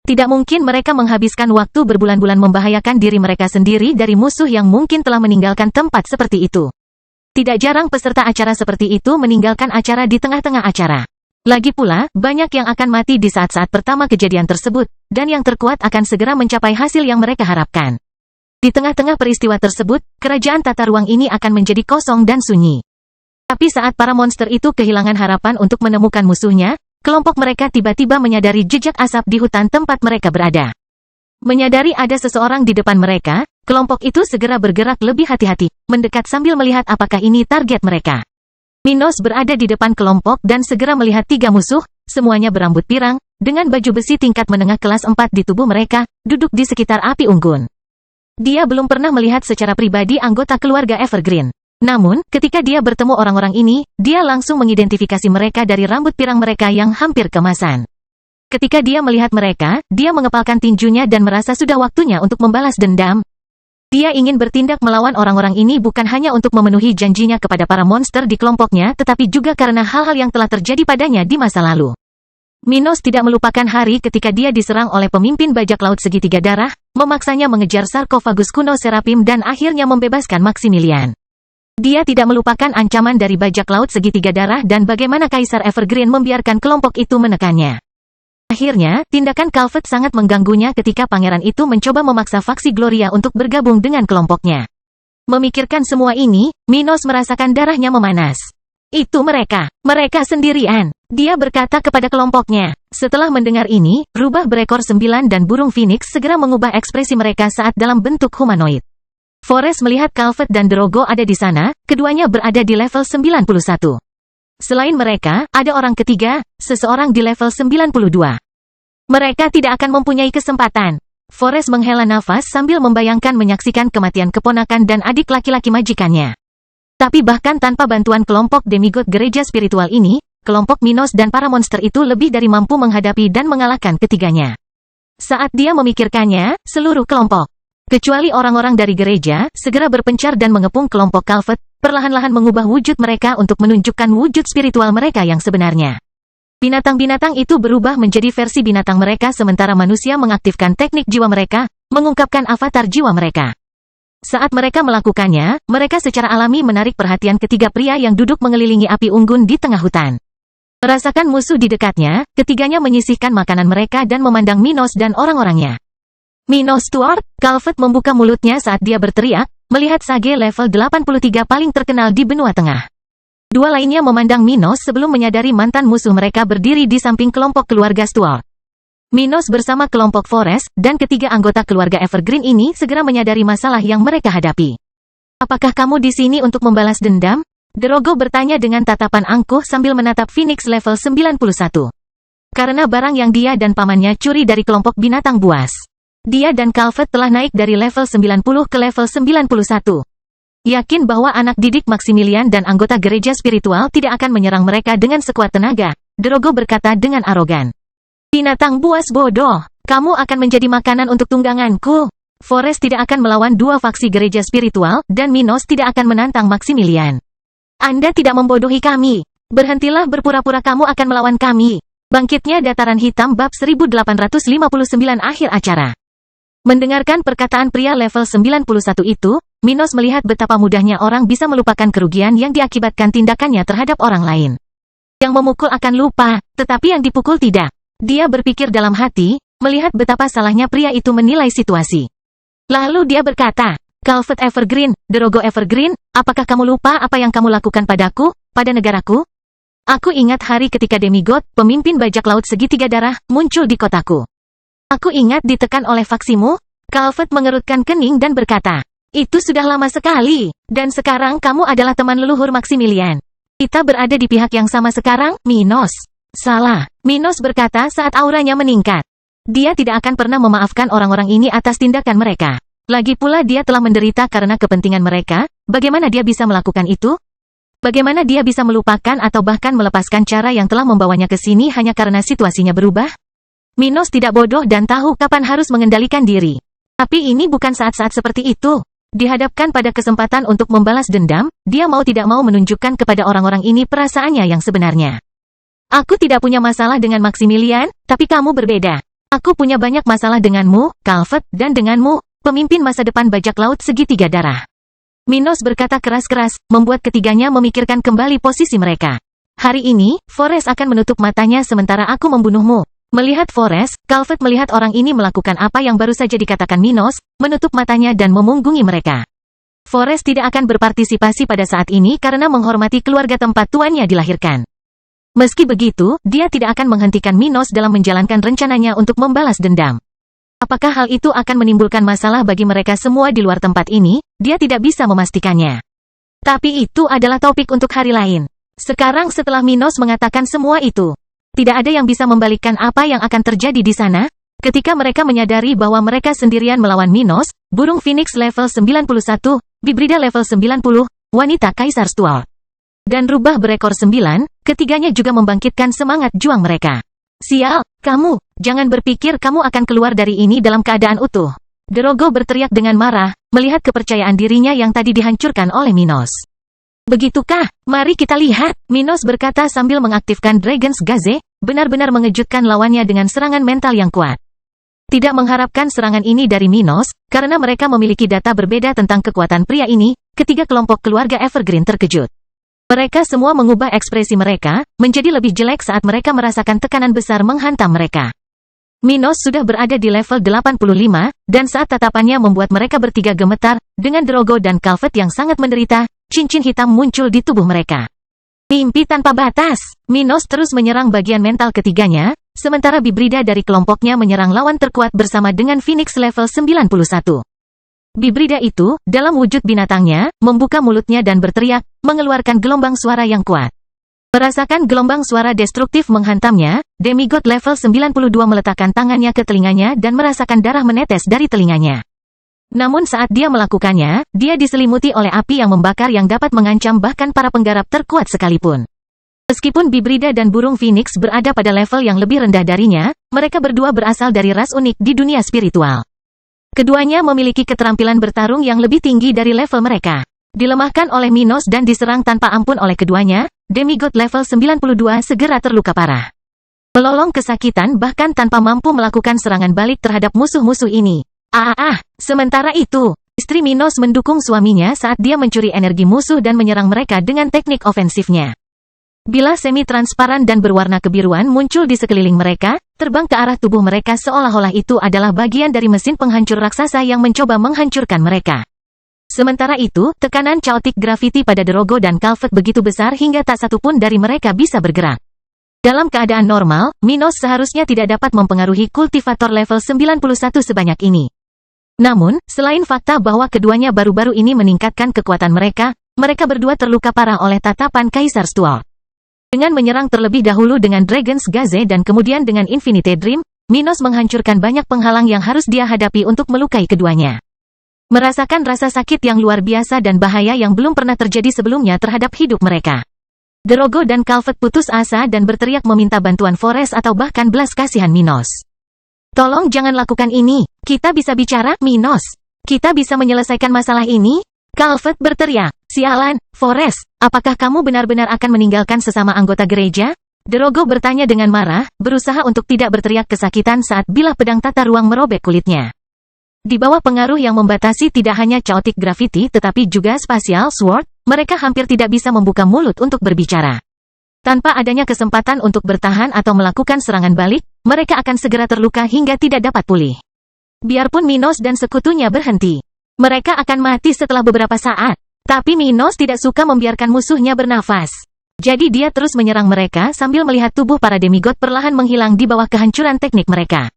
Tidak mungkin mereka menghabiskan waktu berbulan-bulan membahayakan diri mereka sendiri dari musuh yang mungkin telah meninggalkan tempat seperti itu. Tidak jarang peserta acara seperti itu meninggalkan acara di tengah-tengah acara. Lagi pula, banyak yang akan mati di saat-saat pertama kejadian tersebut, dan yang terkuat akan segera mencapai hasil yang mereka harapkan. Di tengah-tengah peristiwa tersebut, kerajaan tata ruang ini akan menjadi kosong dan sunyi. Tapi saat para monster itu kehilangan harapan untuk menemukan musuhnya, kelompok mereka tiba-tiba menyadari jejak asap di hutan tempat mereka berada. Menyadari ada seseorang di depan mereka, kelompok itu segera bergerak lebih hati-hati, mendekat sambil melihat apakah ini target mereka. Minos berada di depan kelompok dan segera melihat 3 musuh, semuanya berambut pirang, dengan baju besi tingkat menengah kelas 4 di tubuh mereka, duduk di sekitar api unggun. Dia belum pernah melihat secara pribadi anggota keluarga Evergreen. Namun, ketika dia bertemu orang-orang ini, dia langsung mengidentifikasi mereka dari rambut pirang mereka yang hampir kemasan. Ketika dia melihat mereka, dia mengepalkan tinjunya dan merasa sudah waktunya untuk membalas dendam. Dia ingin bertindak melawan orang-orang ini bukan hanya untuk memenuhi janjinya kepada para monster di kelompoknya, tetapi juga karena hal-hal yang telah terjadi padanya di masa lalu. Minos tidak melupakan hari ketika dia diserang oleh pemimpin bajak laut segitiga darah, memaksanya mengejar sarkofagus kuno Serapim dan akhirnya membebaskan Maximilian. Dia tidak melupakan ancaman dari bajak laut segitiga darah dan bagaimana Kaisar Evergreen membiarkan kelompok itu menekannya. Akhirnya, tindakan Calvet sangat mengganggunya ketika pangeran itu mencoba memaksa faksi Gloria untuk bergabung dengan kelompoknya. Memikirkan semua ini, Minos merasakan darahnya memanas. Itu mereka sendirian, dia berkata kepada kelompoknya. Setelah mendengar ini, rubah berekor 9 dan burung Phoenix segera mengubah ekspresi mereka saat dalam bentuk humanoid. Forrest melihat Calvet dan Drogo ada di sana, keduanya berada di level 91. Selain mereka, ada orang ketiga, seseorang di level 92. Mereka tidak akan mempunyai kesempatan. Forrest menghela nafas sambil membayangkan menyaksikan kematian keponakan dan adik laki-laki majikannya. Tapi bahkan tanpa bantuan kelompok demigod gereja spiritual ini, kelompok Minos dan para monster itu lebih dari mampu menghadapi dan mengalahkan ketiganya. Saat dia memikirkannya, seluruh kelompok, kecuali orang-orang dari gereja, segera berpencar dan mengepung kelompok Calvet, perlahan-lahan mengubah wujud mereka untuk menunjukkan wujud spiritual mereka yang sebenarnya. Binatang-binatang itu berubah menjadi versi binatang mereka sementara manusia mengaktifkan teknik jiwa mereka, mengungkapkan avatar jiwa mereka. Saat mereka melakukannya, mereka secara alami menarik perhatian ketiga pria yang duduk mengelilingi api unggun di tengah hutan. Merasakan musuh di dekatnya, ketiganya menyisihkan makanan mereka dan memandang Minos dan orang-orangnya. Minos Stuart, Calvet membuka mulutnya saat dia berteriak, melihat Sage level 83 paling terkenal di benua tengah. Dua lainnya memandang Minos sebelum menyadari mantan musuh mereka berdiri di samping kelompok keluarga Stuart. Minos bersama kelompok Forrest, dan ketiga anggota keluarga Evergreen ini segera menyadari masalah yang mereka hadapi. Apakah kamu di sini untuk membalas dendam? Drogo bertanya dengan tatapan angkuh sambil menatap Phoenix level 91. Karena barang yang dia dan pamannya curi dari kelompok binatang buas. Dia dan Calvet telah naik dari level 90 ke level 91. Yakin bahwa anak didik Maximilian dan anggota gereja spiritual tidak akan menyerang mereka dengan sekuat tenaga, Drogo berkata dengan arogan. Binatang buas bodoh, kamu akan menjadi makanan untuk tungganganku. Forest tidak akan melawan dua faksi gereja spiritual, dan Minos tidak akan menantang Maximilian. Anda tidak membodohi kami. Berhentilah berpura-pura kamu akan melawan kami. Bangkitnya Dataran Hitam bab 1859 akhir acara. Mendengarkan perkataan pria level 91 itu, Minos melihat betapa mudahnya orang bisa melupakan kerugian yang diakibatkan tindakannya terhadap orang lain. Yang memukul akan lupa, tetapi yang dipukul tidak. Dia berpikir dalam hati, melihat betapa salahnya pria itu menilai situasi. Lalu dia berkata, Calvet Evergreen, Drogo Evergreen, apakah kamu lupa apa yang kamu lakukan padaku, pada negaraku? Aku ingat hari ketika demigod, pemimpin bajak laut segitiga darah, muncul di kotaku. Aku ingat ditekan oleh faksimu. Calvet mengerutkan kening dan berkata, itu sudah lama sekali, dan sekarang kamu adalah teman leluhur Maximilian. Kita berada di pihak yang sama sekarang, Minos. Salah, Minos berkata saat auranya meningkat. Dia tidak akan pernah memaafkan orang-orang ini atas tindakan mereka. Lagi pula dia telah menderita karena kepentingan mereka, bagaimana dia bisa melakukan itu? Bagaimana dia bisa melupakan atau bahkan melepaskan cara yang telah membawanya ke sini hanya karena situasinya berubah? Minos tidak bodoh dan tahu kapan harus mengendalikan diri. Tapi ini bukan saat-saat seperti itu. Dihadapkan pada kesempatan untuk membalas dendam, dia mau tidak mau menunjukkan kepada orang-orang ini perasaannya yang sebenarnya. Aku tidak punya masalah dengan Maximilian, tapi kamu berbeda. Aku punya banyak masalah denganmu, Calvet, dan denganmu, pemimpin masa depan bajak laut segitiga darah. Minos berkata keras-keras, membuat ketiganya memikirkan kembali posisi mereka. Hari ini, Forest akan menutup matanya sementara aku membunuhmu. Melihat Forest, Calvet melihat orang ini melakukan apa yang baru saja dikatakan Minos, menutup matanya dan memunggungi mereka. Forest tidak akan berpartisipasi pada saat ini karena menghormati keluarga tempat tuannya dilahirkan. Meski begitu, dia tidak akan menghentikan Minos dalam menjalankan rencananya untuk membalas dendam. Apakah hal itu akan menimbulkan masalah bagi mereka semua di luar tempat ini? Dia tidak bisa memastikannya. Tapi itu adalah topik untuk hari lain. Sekarang setelah Minos mengatakan semua itu, tidak ada yang bisa membalikkan apa yang akan terjadi di sana. Ketika mereka menyadari bahwa mereka sendirian melawan Minos, burung Phoenix level 91, Bibrida level 90, wanita Kaisar Stuart, dan rubah berekor 9, ketiganya juga membangkitkan semangat juang mereka. Sial, kamu, jangan berpikir kamu akan keluar dari ini dalam keadaan utuh. Drogo berteriak dengan marah, melihat kepercayaan dirinya yang tadi dihancurkan oleh Minos. Begitukah? Mari kita lihat, Minos berkata sambil mengaktifkan Dragon's Gaze, benar-benar mengejutkan lawannya dengan serangan mental yang kuat. Tidak mengharapkan serangan ini dari Minos, karena mereka memiliki data berbeda tentang kekuatan pria ini, ketiga kelompok keluarga Evergreen terkejut. Mereka semua mengubah ekspresi mereka, menjadi lebih jelek saat mereka merasakan tekanan besar menghantam mereka. Minos sudah berada di level 85, dan saat tatapannya membuat mereka bertiga gemetar, dengan Drogo dan Calvet yang sangat menderita, cincin hitam muncul di tubuh mereka. Mimpi tanpa batas, Minos terus menyerang bagian mental ketiganya, sementara Bibrida dari kelompoknya menyerang lawan terkuat bersama dengan Phoenix level 91. Bibrida itu, dalam wujud binatangnya, membuka mulutnya dan berteriak, mengeluarkan gelombang suara yang kuat. Merasakan gelombang suara destruktif menghantamnya, demigod level 92 meletakkan tangannya ke telinganya dan merasakan darah menetes dari telinganya. Namun saat dia melakukannya, dia diselimuti oleh api yang membakar yang dapat mengancam bahkan para penggarap terkuat sekalipun. Meskipun Bibrida dan burung Phoenix berada pada level yang lebih rendah darinya, mereka berdua berasal dari ras unik di dunia spiritual. Keduanya memiliki keterampilan bertarung yang lebih tinggi dari level mereka. Dilemahkan oleh Minos dan diserang tanpa ampun oleh keduanya, demigod level 92 segera terluka parah. Melolong kesakitan bahkan tanpa mampu melakukan serangan balik terhadap musuh-musuh ini. Sementara itu, istri Minos mendukung suaminya saat dia mencuri energi musuh dan menyerang mereka dengan teknik ofensifnya. Bila semi-transparan dan berwarna kebiruan muncul di sekeliling mereka, terbang ke arah tubuh mereka seolah-olah itu adalah bagian dari mesin penghancur raksasa yang mencoba menghancurkan mereka. Sementara itu, tekanan chaotic gravity pada Drogo dan Calvet begitu besar hingga tak satu pun dari mereka bisa bergerak. Dalam keadaan normal, Minos seharusnya tidak dapat mempengaruhi kultivator level 91 sebanyak ini. Namun, selain fakta bahwa keduanya baru-baru ini meningkatkan kekuatan mereka berdua terluka parah oleh tatapan Kaisar Stuart. Dengan menyerang terlebih dahulu dengan Dragon's Gaze dan kemudian dengan Infinite Dream, Minos menghancurkan banyak penghalang yang harus dia hadapi untuk melukai keduanya. Merasakan rasa sakit yang luar biasa dan bahaya yang belum pernah terjadi sebelumnya terhadap hidup mereka. Drogo dan Calvert putus asa dan berteriak meminta bantuan Forrest atau bahkan belas kasihan Minos. Tolong jangan lakukan ini, kita bisa bicara, Minos. Kita bisa menyelesaikan masalah ini? Calvert berteriak, sialan, Forrest, apakah kamu benar-benar akan meninggalkan sesama anggota gereja? Drogo bertanya dengan marah, berusaha untuk tidak berteriak kesakitan saat bilah pedang tata ruang merobek kulitnya. Di bawah pengaruh yang membatasi tidak hanya chaotic gravity tetapi juga spatial sword, mereka hampir tidak bisa membuka mulut untuk berbicara. Tanpa adanya kesempatan untuk bertahan atau melakukan serangan balik, mereka akan segera terluka hingga tidak dapat pulih. Biarpun Minos dan sekutunya berhenti, mereka akan mati setelah beberapa saat. Tapi Minos tidak suka membiarkan musuhnya bernafas. Jadi dia terus menyerang mereka sambil melihat tubuh para demigod perlahan menghilang di bawah kehancuran teknik mereka.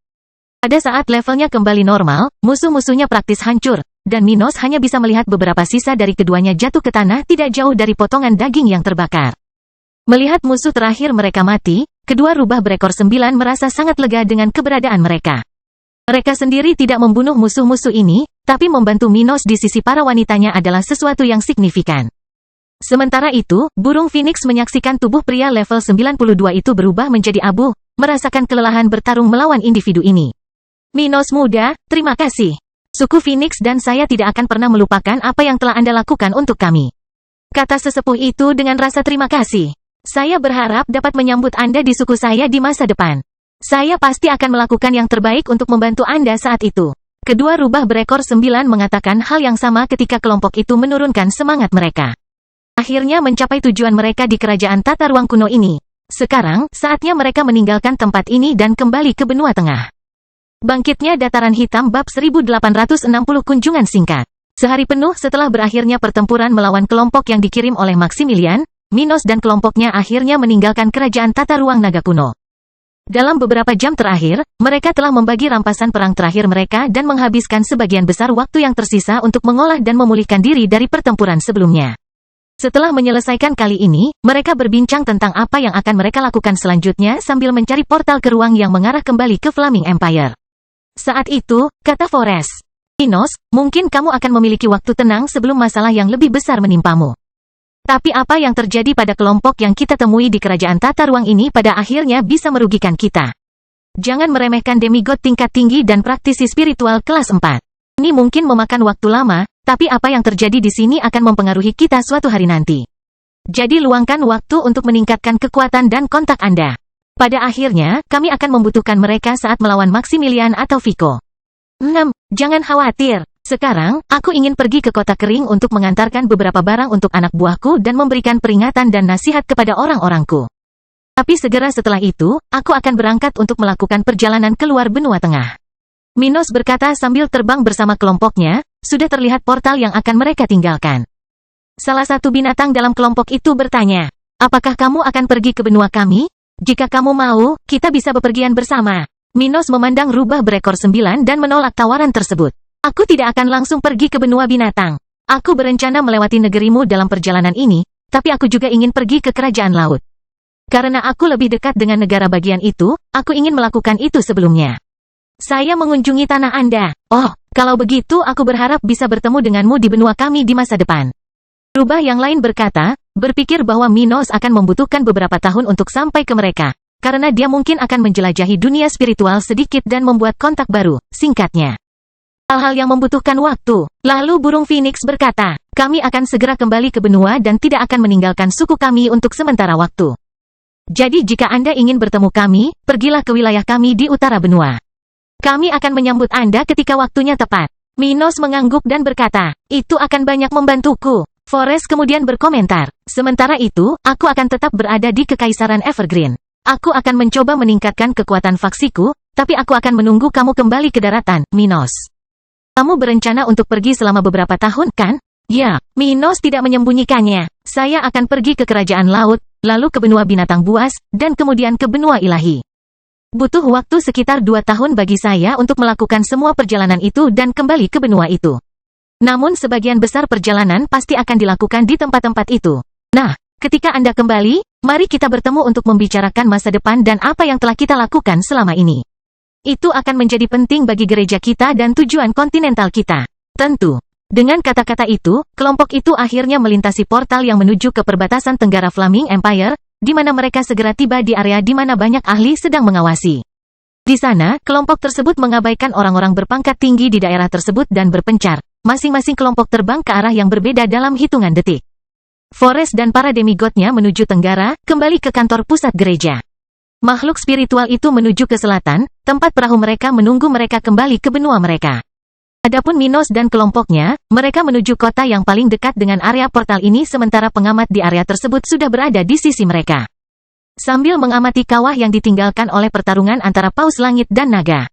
Pada saat levelnya kembali normal, musuh-musuhnya praktis hancur, dan Minos hanya bisa melihat beberapa sisa dari keduanya jatuh ke tanah tidak jauh dari potongan daging yang terbakar. Melihat musuh terakhir mereka mati, kedua rubah berekor 9 merasa sangat lega dengan keberadaan mereka. Mereka sendiri tidak membunuh musuh-musuh ini, tapi membantu Minos di sisi para wanitanya adalah sesuatu yang signifikan. Sementara itu, burung Phoenix menyaksikan tubuh pria level 92 itu berubah menjadi abu, merasakan kelelahan bertarung melawan individu ini. Minos muda, terima kasih. Suku Phoenix dan saya tidak akan pernah melupakan apa yang telah Anda lakukan untuk kami. Kata sesepuh itu dengan rasa terima kasih. Saya berharap dapat menyambut Anda di suku saya di masa depan. Saya pasti akan melakukan yang terbaik untuk membantu Anda saat itu. Kedua rubah berekor 9 mengatakan hal yang sama ketika kelompok itu menurunkan semangat mereka. Akhirnya mencapai tujuan mereka di kerajaan tata ruang kuno ini. Sekarang, saatnya mereka meninggalkan tempat ini dan kembali ke benua tengah. Bangkitnya Dataran Hitam bab 1860 kunjungan singkat. Sehari penuh setelah berakhirnya pertempuran melawan kelompok yang dikirim oleh Maximilian, Minos dan kelompoknya akhirnya meninggalkan kerajaan tata ruang naga kuno. Dalam beberapa jam terakhir, mereka telah membagi rampasan perang terakhir mereka dan menghabiskan sebagian besar waktu yang tersisa untuk mengolah dan memulihkan diri dari pertempuran sebelumnya. Setelah menyelesaikan kali ini, mereka berbincang tentang apa yang akan mereka lakukan selanjutnya sambil mencari portal ke ruang yang mengarah kembali ke Flaming Empire. Saat itu, kata Forrest, Minos, mungkin kamu akan memiliki waktu tenang sebelum masalah yang lebih besar menimpamu. Tapi apa yang terjadi pada kelompok yang kita temui di kerajaan tata ruang ini pada akhirnya bisa merugikan kita. Jangan meremehkan demigod tingkat tinggi dan praktisi spiritual kelas 4. Ini mungkin memakan waktu lama, tapi apa yang terjadi di sini akan mempengaruhi kita suatu hari nanti. Jadi luangkan waktu untuk meningkatkan kekuatan dan kontak Anda. Pada akhirnya, kami akan membutuhkan mereka saat melawan Maximilian atau Vico. Jangan khawatir. Sekarang, aku ingin pergi ke kota kering untuk mengantarkan beberapa barang untuk anak buahku dan memberikan peringatan dan nasihat kepada orang-orangku. Tapi segera setelah itu, aku akan berangkat untuk melakukan perjalanan keluar benua tengah. Minos berkata sambil terbang bersama kelompoknya, sudah terlihat portal yang akan mereka tinggalkan. Salah satu binatang dalam kelompok itu bertanya, apakah kamu akan pergi ke benua kami? Jika kamu mau, kita bisa bepergian bersama. Minos memandang rubah berekor 9 dan menolak tawaran tersebut. Aku tidak akan langsung pergi ke benua binatang. Aku berencana melewati negerimu dalam perjalanan ini, tapi aku juga ingin pergi ke kerajaan laut. Karena aku lebih dekat dengan negara bagian itu, aku ingin melakukan itu sebelumnya. Saya mengunjungi tanah Anda. Oh, kalau begitu aku berharap bisa bertemu denganmu di benua kami di masa depan. Rubah yang lain berkata, berpikir bahwa Minos akan membutuhkan beberapa tahun untuk sampai ke mereka, karena dia mungkin akan menjelajahi dunia spiritual sedikit dan membuat kontak baru, singkatnya. Hal-hal yang membutuhkan waktu. Lalu burung Phoenix berkata, kami akan segera kembali ke benua dan tidak akan meninggalkan suku kami untuk sementara waktu. Jadi jika Anda ingin bertemu kami, pergilah ke wilayah kami di utara benua. Kami akan menyambut Anda ketika waktunya tepat. Minos mengangguk dan berkata, itu akan banyak membantuku. Forrest kemudian berkomentar, sementara itu, aku akan tetap berada di Kekaisaran Evergreen. Aku akan mencoba meningkatkan kekuatan faksiku, tapi aku akan menunggu kamu kembali ke daratan, Minos. Kamu berencana untuk pergi selama beberapa tahun, kan? Ya, Minos tidak menyembunyikannya. Saya akan pergi ke kerajaan laut, lalu ke benua binatang buas, dan kemudian ke benua ilahi. Butuh waktu sekitar 2 tahun bagi saya untuk melakukan semua perjalanan itu dan kembali ke benua itu. Namun sebagian besar perjalanan pasti akan dilakukan di tempat-tempat itu. Nah, ketika Anda kembali, mari kita bertemu untuk membicarakan masa depan dan apa yang telah kita lakukan selama ini. Itu akan menjadi penting bagi gereja kita dan tujuan kontinental kita. Tentu. Dengan kata-kata itu, kelompok itu akhirnya melintasi portal yang menuju ke perbatasan tenggara Flaming Empire, di mana mereka segera tiba di area di mana banyak ahli sedang mengawasi. Di sana, kelompok tersebut mengabaikan orang-orang berpangkat tinggi di daerah tersebut dan berpencar. Masing-masing kelompok terbang ke arah yang berbeda dalam hitungan detik. Forest dan para demigodnya menuju tenggara, kembali ke kantor pusat gereja. Makhluk spiritual itu menuju ke selatan, tempat perahu mereka menunggu mereka kembali ke benua mereka. Adapun Minos dan kelompoknya, mereka menuju kota yang paling dekat dengan area portal ini sementara pengamat di area tersebut sudah berada di sisi mereka. Sambil mengamati kawah yang ditinggalkan oleh pertarungan antara paus langit dan naga.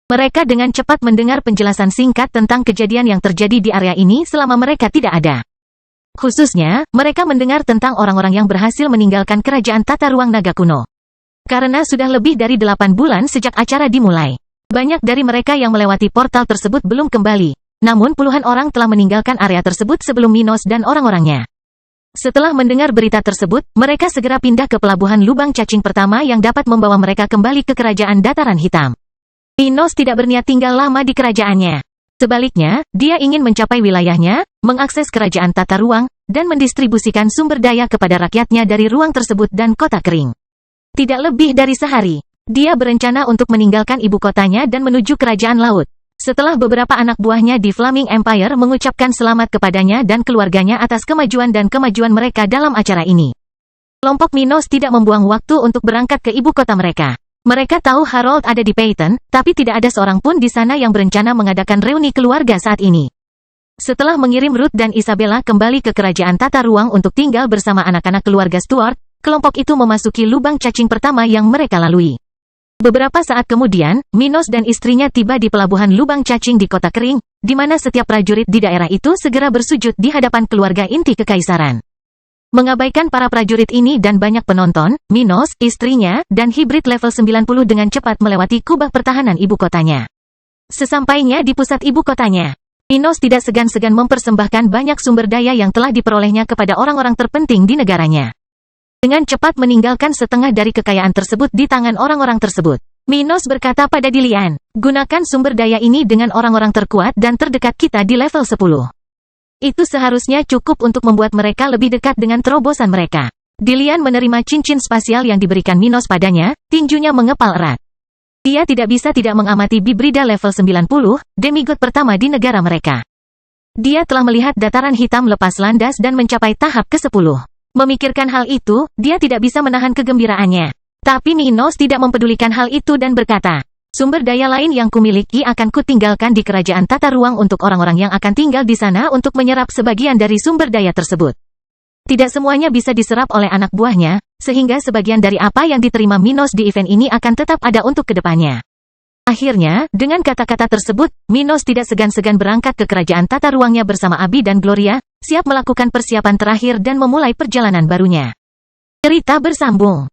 Mereka dengan cepat mendengar penjelasan singkat tentang kejadian yang terjadi di area ini selama mereka tidak ada. Khususnya, mereka mendengar tentang orang-orang yang berhasil meninggalkan kerajaan tata ruang naga kuno. Karena sudah lebih dari 8 bulan sejak acara dimulai. Banyak dari mereka yang melewati portal tersebut belum kembali. Namun puluhan orang telah meninggalkan area tersebut sebelum Minos dan orang-orangnya. Setelah mendengar berita tersebut, mereka segera pindah ke pelabuhan lubang cacing pertama yang dapat membawa mereka kembali ke kerajaan dataran hitam. Minos tidak berniat tinggal lama di kerajaannya. Sebaliknya, dia ingin mencapai wilayahnya, mengakses kerajaan tata ruang, dan mendistribusikan sumber daya kepada rakyatnya dari ruang tersebut dan kota kering. Tidak lebih dari sehari, dia berencana untuk meninggalkan ibu kotanya dan menuju kerajaan laut. Setelah beberapa anak buahnya di Flaming Empire mengucapkan selamat kepadanya dan keluarganya atas kemajuan dan kemajuan mereka dalam acara ini. Kelompok Minos tidak membuang waktu untuk berangkat ke ibu kota mereka. Mereka tahu Harold ada di Peyton, tapi tidak ada seorang pun di sana yang berencana mengadakan reuni keluarga saat ini. Setelah mengirim Ruth dan Isabella kembali ke kerajaan tata ruang untuk tinggal bersama anak-anak keluarga Stuart, kelompok itu memasuki lubang cacing pertama yang mereka lalui. Beberapa saat kemudian, Minos dan istrinya tiba di pelabuhan lubang cacing di kota kering, di mana setiap prajurit di daerah itu segera bersujud di hadapan keluarga inti kekaisaran. Mengabaikan para prajurit ini dan banyak penonton, Minos, istrinya, dan hibrid level 90 dengan cepat melewati kubah pertahanan ibu kotanya. Sesampainya di pusat ibu kotanya, Minos tidak segan-segan mempersembahkan banyak sumber daya yang telah diperolehnya kepada orang-orang terpenting di negaranya. Dengan cepat meninggalkan setengah dari kekayaan tersebut di tangan orang-orang tersebut, Minos berkata pada Dilian, gunakan sumber daya ini dengan orang-orang terkuat dan terdekat kita di level 10. Itu seharusnya cukup untuk membuat mereka lebih dekat dengan terobosan mereka. Dilian menerima cincin spasial yang diberikan Minos padanya, tinjunya mengepal erat. Dia tidak bisa tidak mengamati Bibrida level 90, demigod pertama di negara mereka. Dia telah melihat dataran hitam lepas landas dan mencapai tahap ke-10. Memikirkan hal itu, dia tidak bisa menahan kegembiraannya. Tapi Minos tidak mempedulikan hal itu dan berkata, sumber daya lain yang kumiliki akan kutinggalkan di kerajaan tata ruang untuk orang-orang yang akan tinggal di sana untuk menyerap sebagian dari sumber daya tersebut. Tidak semuanya bisa diserap oleh anak buahnya, sehingga sebagian dari apa yang diterima Minos di event ini akan tetap ada untuk kedepannya. Akhirnya, dengan kata-kata tersebut, Minos tidak segan-segan berangkat ke kerajaan tata ruangnya bersama Abi dan Gloria, siap melakukan persiapan terakhir dan memulai perjalanan barunya. Cerita bersambung.